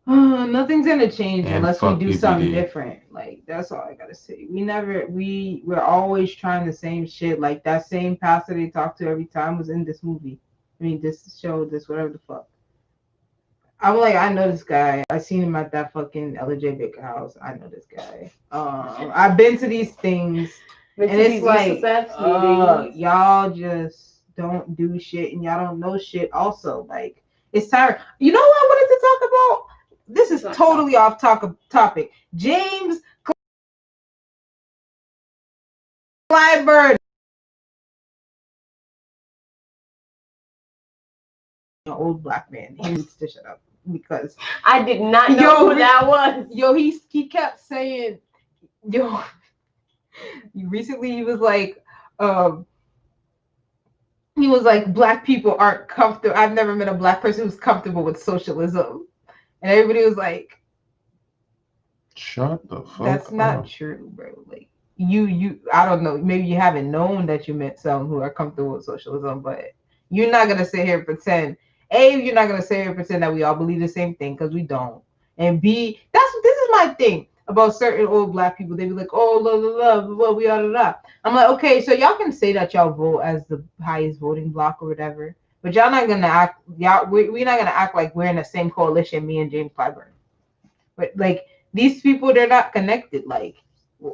Nothing's gonna change
And
unless we do
EPD.
something different. Like that's all I gotta say. We're always trying the same shit. Like that same pastor they talk to every time was in this movie. I mean, this show, this whatever the fuck. I'm like, I know this guy. I seen him at that fucking LJ Baker house. I know this guy. I've been to these things, and it's like, y'all just don't do shit, and y'all don't know shit. Also, like, it's tiring. You know what I wanted to talk about? This is totally off topic. James Clyburn. An old black man. He needs to shut up because
I did not know who that was.
Yo, he kept saying, yo, recently he was like, black people aren't comfortable. I've never met a black person who's comfortable with socialism. And everybody was like,
shut the fuck
that's not
up.
true, bro. Like you I don't know, maybe you haven't known that you met someone who are comfortable with socialism, but you're not gonna sit here and pretend. A, you're not gonna sit here and pretend that we all believe the same thing, because we don't. And B, this is my thing about certain old black people. They be like, oh, love, we are da. I'm like, okay, so y'all can say that y'all vote as the highest voting block or whatever, but y'all not gonna act. We're not gonna act like we're in the same coalition. Me and James Clyburn, but like these people, they're not connected. Like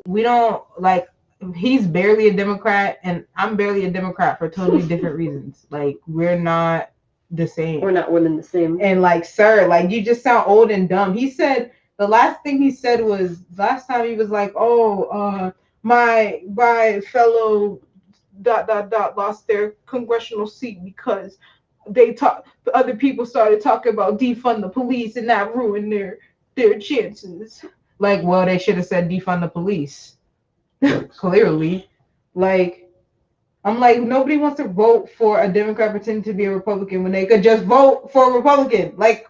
we don't like. He's barely a Democrat, and I'm barely a Democrat for totally different reasons. Like we're not the same.
We're not winning the same.
And like, sir, like you just sound old and dumb. He said the last thing he said was last time he was like, oh, my fellow ... lost their congressional seat because other people started talking about defund the police, and that ruined their chances. Like, well, they should have said defund the police. Clearly, like, I'm like, nobody wants to vote for a Democrat pretending to be a Republican when they could just vote for a Republican. Like,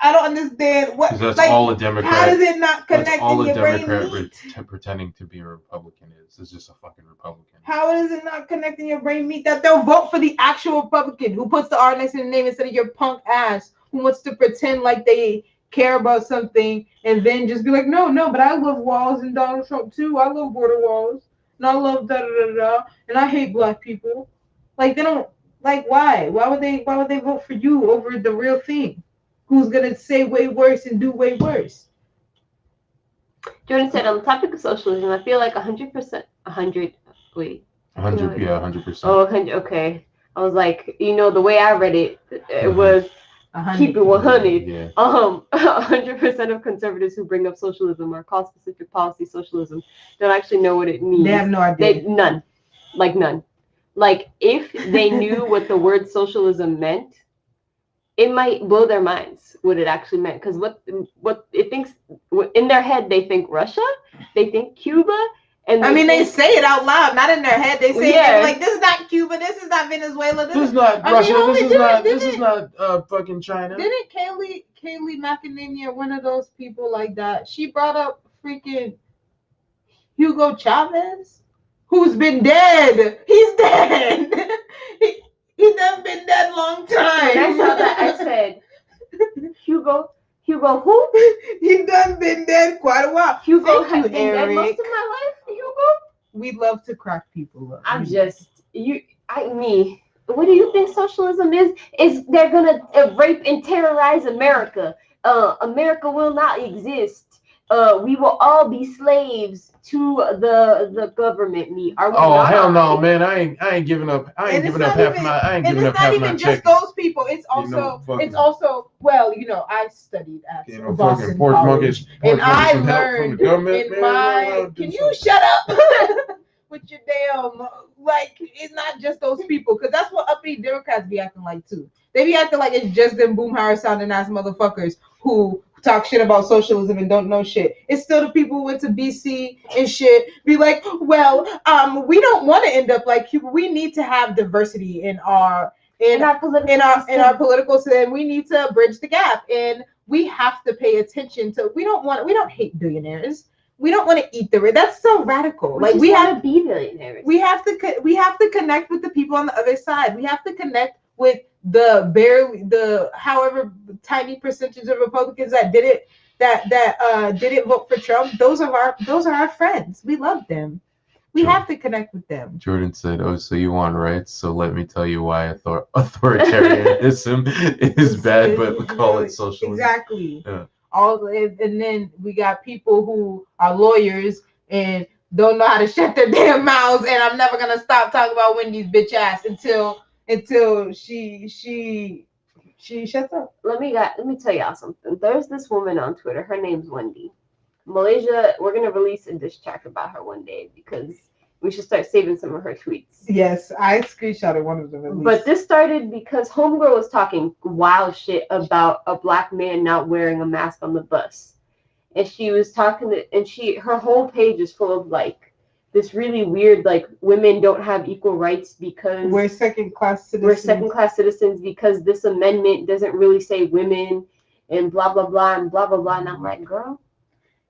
I don't understand what.
'Cause that's
Like,
all a Democrat.
how does it not
That's
connect
all
in
a
your brain?
Democrat pretending to be a Republican is. It's just a fucking Republican.
How does it not connect in your brain meat that they'll vote for the actual Republican who puts the R next to the name instead of your punk ass who wants to pretend like they care about something and then just be like, no, but I love walls and Donald Trump too. I love border walls and I love da da da da and I hate black people. Like they don't like why? Why would they vote for you over the real thing? Who's gonna say way worse and do way worse?
Jordan said on the topic of socialism, I feel like 100%, 100. Wait.
100, yeah, 100%.
Oh, 100. Okay. I was like, the way I read it, it was keep it 100.
Yeah.
100% of conservatives who bring up socialism or call specific policy socialism don't actually know what it means.
They have no idea.
None. Like if they knew what the word socialism meant, it might blow their minds what it actually meant. Because what it thinks in their head, they think Russia, they think Cuba. And
they say it out loud, not in their head. They say it like, this is not Cuba, this is not Venezuela,
this is not Russia, this is not fucking China.
Didn't Kaylee McEnany, one of those people like that, she brought up freaking Hugo Chavez, who's been dead. He's dead. He done been dead long time.
When I saw that, I said, Hugo who?
He done been dead quite a while.
Hugo has been dead most of my life. Hugo.
We love to crack people up.
What do you think socialism is? Is they're gonna rape and terrorize America? America will not exist. We will all be slaves to the government. Are we not?
Hell no, man! I ain't giving up. I ain't giving up half my. I ain't giving up half my check.
It's not even just those people. It's also. Well, I studied at Boston College, and I learned in my. Can you shut up with your damn? Like, it's not just those people, because that's what uppity Democrats be acting like too. They be acting like it's just them Boomhauer sounding ass motherfuckers who talk shit about socialism and don't know shit. It's still the people who went to BC and shit be like, well, we don't want to end up like Cuba. We need to have diversity in our political system. We need to bridge the gap, and we have to pay attention to. We don't hate billionaires. We don't want to eat the rich. That's so radical.
We have to be billionaires.
We have to connect with the people on the other side. We have to connect with the however tiny percentage of Republicans that didn't vote for Trump. Those are our friends. We love them. We have to connect with them.
Jordan said, "Oh, so you want rights? So let me tell you why authoritarianism is bad, but we call it socialism."
Exactly.
Yeah.
And then we got people who are lawyers and don't know how to shut their damn mouths. And I'm never gonna stop talking about Wendy's bitch ass until she shuts up.
Let me tell y'all something. There's this woman on Twitter. Her name's Wendy. Malaysia, we're gonna release a diss track about her one day because we should start saving some of her tweets.
Yes, I screenshotted one of them at least.
But this started because Homegirl was talking wild shit about a black man not wearing a mask on the bus. And she was talking her whole page is full of like this really weird, like, women don't have equal rights because
we're second-class citizens
because this amendment doesn't really say women and blah blah blah and blah blah blah. And I'm like, girl.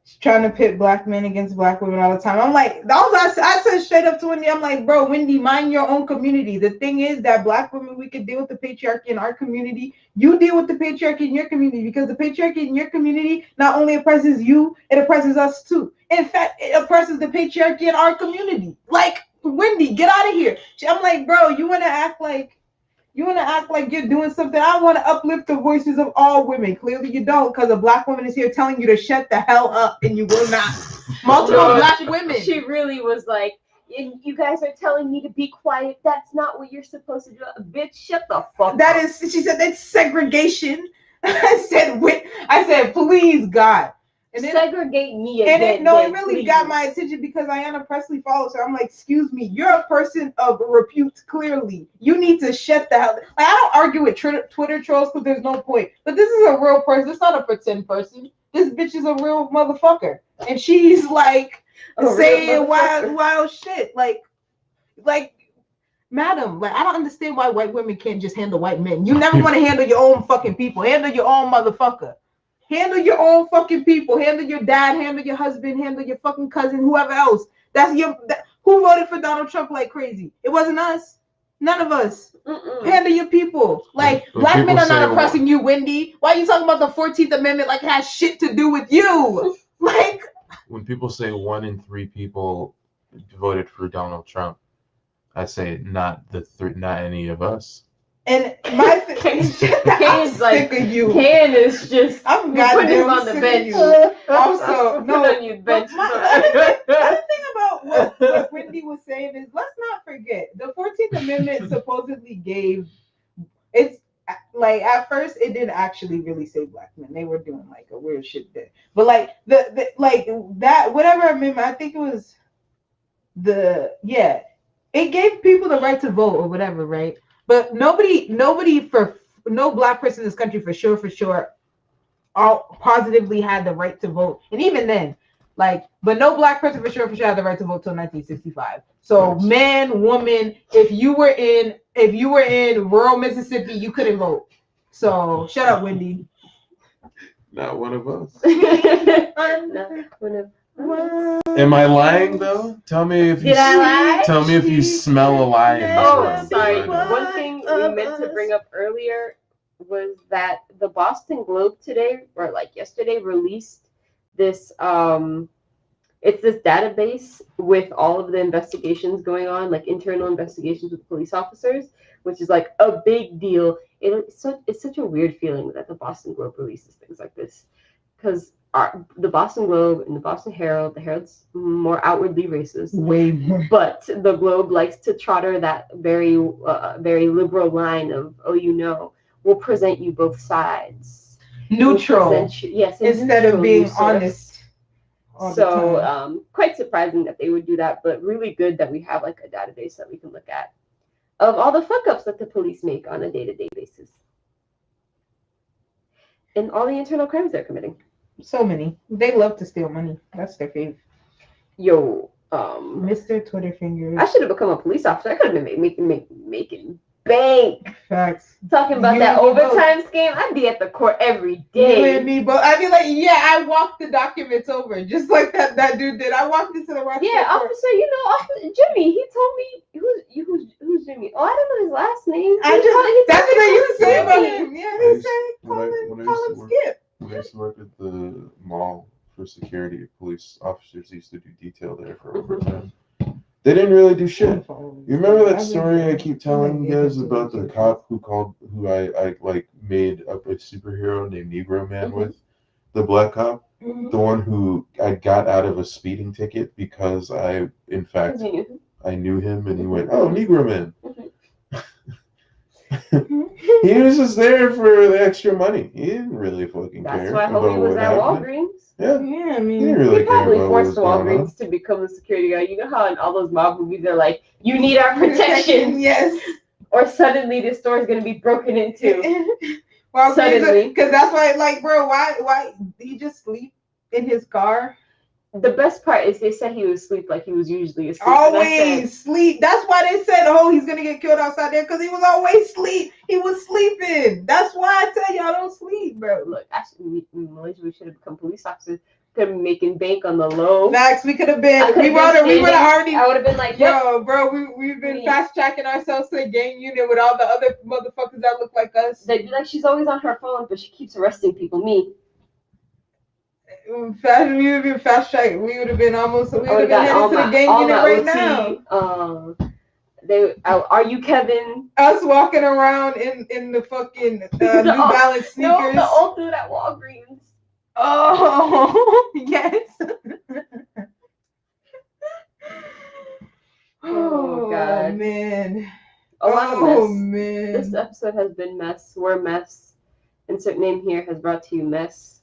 She's trying to pit black men against black women all the time. I'm like, I said straight up to Wendy, I'm like, bro, Wendy, mind your own community. The thing is that black women, we can deal with the patriarchy in our community. You deal with the patriarchy in your community, because the patriarchy in your community not only oppresses you, it oppresses us too. In fact, it oppresses the patriarchy in our community. Like, Wendy, get out of here. I'm like, bro, you want to act like you're doing something. I want to uplift the voices of all women. Clearly you don't, because a black woman is here telling you to shut the hell up, and you will not. Multiple black women.
She really was like, you guys are telling me to be quiet. That's not what you're supposed to do. Bitch, shut the fuck up.
She said, that's segregation. I said, please, God.
And segregate me again.
It really got my attention because Ayanna Presley follows her. I'm like, excuse me, you're a person of repute, clearly. You need to shut the hell. Like, I don't argue with Twitter trolls because there's no point. But this is a real person. It's not a pretend person. This bitch is a real motherfucker. And she's like saying wild shit. Like Madam, like I don't understand why white women can't just handle white men. You never want to handle your own fucking people. Handle your own motherfucker. Handle your own fucking people. Handle your dad. Handle your husband. Handle your fucking cousin. Whoever else. Who voted for Donald Trump like crazy? It wasn't us. None of us. Handle your people. Like
When
black men
people
are not
say,
oppressing you, Wendy. Why are you talking about the 14th Amendment like it has shit to do with you? Like
when people say 1 in 3 people voted for Donald Trump, I say not any of us.
and my I'm
Kane's like,
sick of you.
Kane is just
I'm
you're putting him
goddamn
on the
sick
bench.
of you. Also,
Put
no.
on you bench.
Another thing about what Wendy was saying is let's not forget the 14th Amendment supposedly gave it's like at first it didn't actually really say black men. They were doing like a weird shit there. But like the like that whatever amendment, I think it was it gave people the right to vote or whatever, right? But nobody for no black person in this country for sure all positively had the right to vote. And even then, like, but no black person for sure had the right to vote till 1965. So
Yes.
man, woman, if you were in rural Mississippi, you couldn't vote. So shut up, Wendy.
Not one of us.
Not one of
Am I lying though? Tell me if you
Did I lie?
Tell me if you smell a lie in this
Oh,
room.
sorry.
But,
One thing we meant to bring up earlier was that the Boston Globe today, or like yesterday, released this it's this database with all of the investigations going on, like internal investigations with police officers, which is like a big deal. It's such a weird feeling that the Boston Globe releases things like this, because the Boston Globe and the Boston Herald, the Herald's more outwardly racist,
Way more.
but the Globe likes to trotter that very liberal line of, we'll present you both sides.
Neutral.
Yes,
instead of being honest.
So quite surprising that they would do that, but really good that we have like a database that we can look at of all the fuck ups that the police make on a day-to-day basis and all the internal crimes they're committing.
So many. They love to steal money. That's their fave.
Yo,
Mr. Twitter fingers.
I should have become a police officer. I could have been making bank.
Facts.
Talking about that overtime scheme, I'd be at the court every day.
You and me both. I'd be like, yeah, I walked the documents over just like that dude did. I walked into the Rochester
Yeah,
court.
officer, Jimmy. He told me who's Jimmy. Oh, I don't know his last name.
That's what they used to say about
Jimmy.
him. Yeah, they said call him Skip.
When I used to work at the mall for security, police officers used to do detail there for overtime. They didn't really do shit. You remember that story I keep telling you guys about the cop who I like made up a superhero named Negro Man with? The black cop? The one who I got out of a speeding ticket because I knew him and he went, oh, Negro Man. He was just there for the extra money. He didn't really fucking care.
That's why I hope he was at Walgreens.
Yeah,
I
he
mean,
didn't really
He
care
probably
about what
forced
was going on.
Walgreens to become the security guy. You know how in all those mob movies they're like, you need our protection.
Yes.
Or suddenly the store is going to be broken into.
Well,
Suddenly.
because that's why, like, bro, why did he just sleep in his car?
The best part is they said he was asleep like he was usually asleep.
Always sleep. That's why they said, oh, he's gonna get killed outside there, because he was always sleep. He was sleeping. That's why I tell y'all don't sleep, bro.
Look, actually, Malaysia, we should have become police officers. Could have been making bank on the low.
Max, we could have been. We would have already.
I would have been like,
yo, bro, we've been fast tracking ourselves to a gang unit with all the other motherfuckers that look like us.
They'd be like, she's always on her phone, but she keeps arresting people. Me.
We would have been fast tracked. We would have been almost. We would have been headed to the gang unit right now.
Are you Kevin?
Us walking around in the fucking New Balance sneakers.
No, the old dude at Walgreens.
Oh yes.
Oh God,
man.
A lot of mess.
Oh man.
This episode has been mess. We're mess. Insert name here has brought to you mess.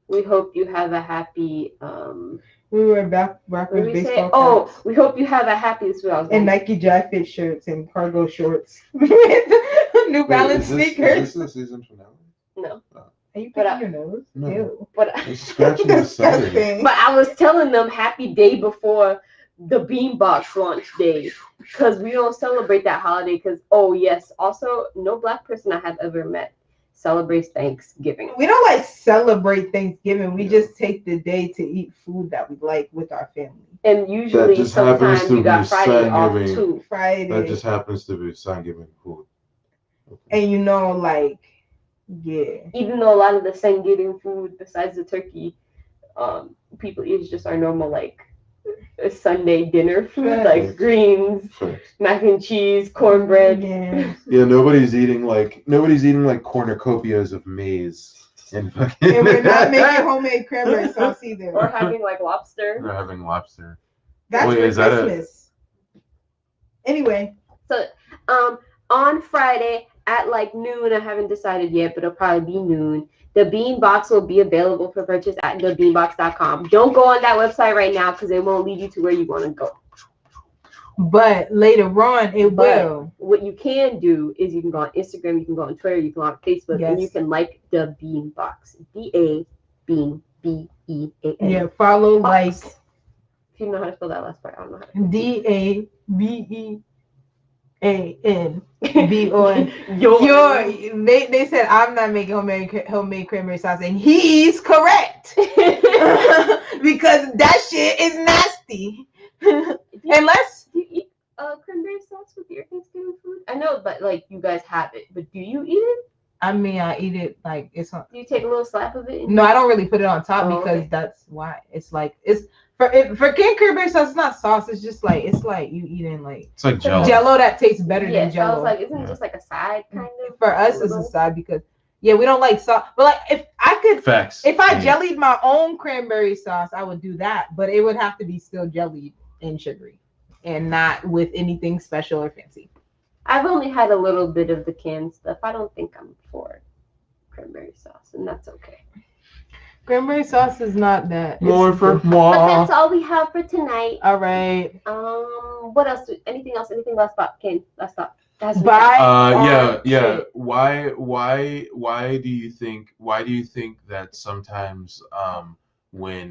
We hope you have a happy.
We were backwards baseball.
Oh, we hope you have a happy. This is what I was
and Nike Jack Fit shirts and cargo shorts with New Balance sneakers.
Is this the season finale?
No.
Are you picking your nose?
No.
Ew.
But
It's scratching the side.
I was telling them happy day before the Beanbox launch day. because we don't celebrate that holiday. Because yes, also no Black person I have ever met celebrates Thanksgiving.
We don't like celebrate Thanksgiving. We just take the day to eat food that we like with our family.
And usually,
just happens
sometimes
to
you got
be
Friday off
Thanksgiving.
too.
Friday.
That just happens to be Thanksgiving food.
And yeah.
Even though a lot of the Thanksgiving food, besides the turkey, people eat is just our normal like a Sunday dinner food,
Right.
like greens, mac and cheese, cornbread.
Yeah.
Yeah, nobody's eating like cornucopias of maize. And
we're not making homemade cranberry sauce either.
Or having like lobster.
Or having lobster.
That's
Wait,
for
is that
Christmas. Anyway.
So on Friday at like noon, I haven't decided yet, but it'll probably be noon. The bean box will be available for purchase at thebeanbox.com. Don't go on that website right now because it won't lead you to where you want to go.
But later on, it will.
What you can do is you can go on Instagram, you can go on Twitter, you can go on Facebook, and you can like the Bean Box. Bean, B-E-A-N.
Yeah, follow,
box.
like.
If you know how to spell that last part, I don't know how to.
DABEANBON. They said I'm not making homemade cranberry sauce, and he's correct because that shit is nasty. Unless
you eat cranberry sauce with your Thanksgiving food, I know, but like you guys have it, but do you eat it?
I mean, I eat it like it's on.
Do you take a little slap of it?
No, I don't really put it on top because that's why it's like it's. For canned cranberry sauce, it's not sauce. It's just like it's like you eating like
it's like Jello.
Jello that tastes better than
So
Jello.
I was like, isn't it just like a side kind of?
For us, it's a side because we don't like sauce. But like if I could, if I jellied my own cranberry sauce, I would do that. But it would have to be still jellied and sugary, and not with anything special or fancy.
I've only had a little bit of the canned stuff. I don't think I'm for cranberry sauce, and that's okay.
Cranberry sauce is not that.
More for more.
But that's all we have for tonight.
All right.
What else? Anything else? Anything last thought? Kane, last thought.
Yeah. Why do you think that sometimes when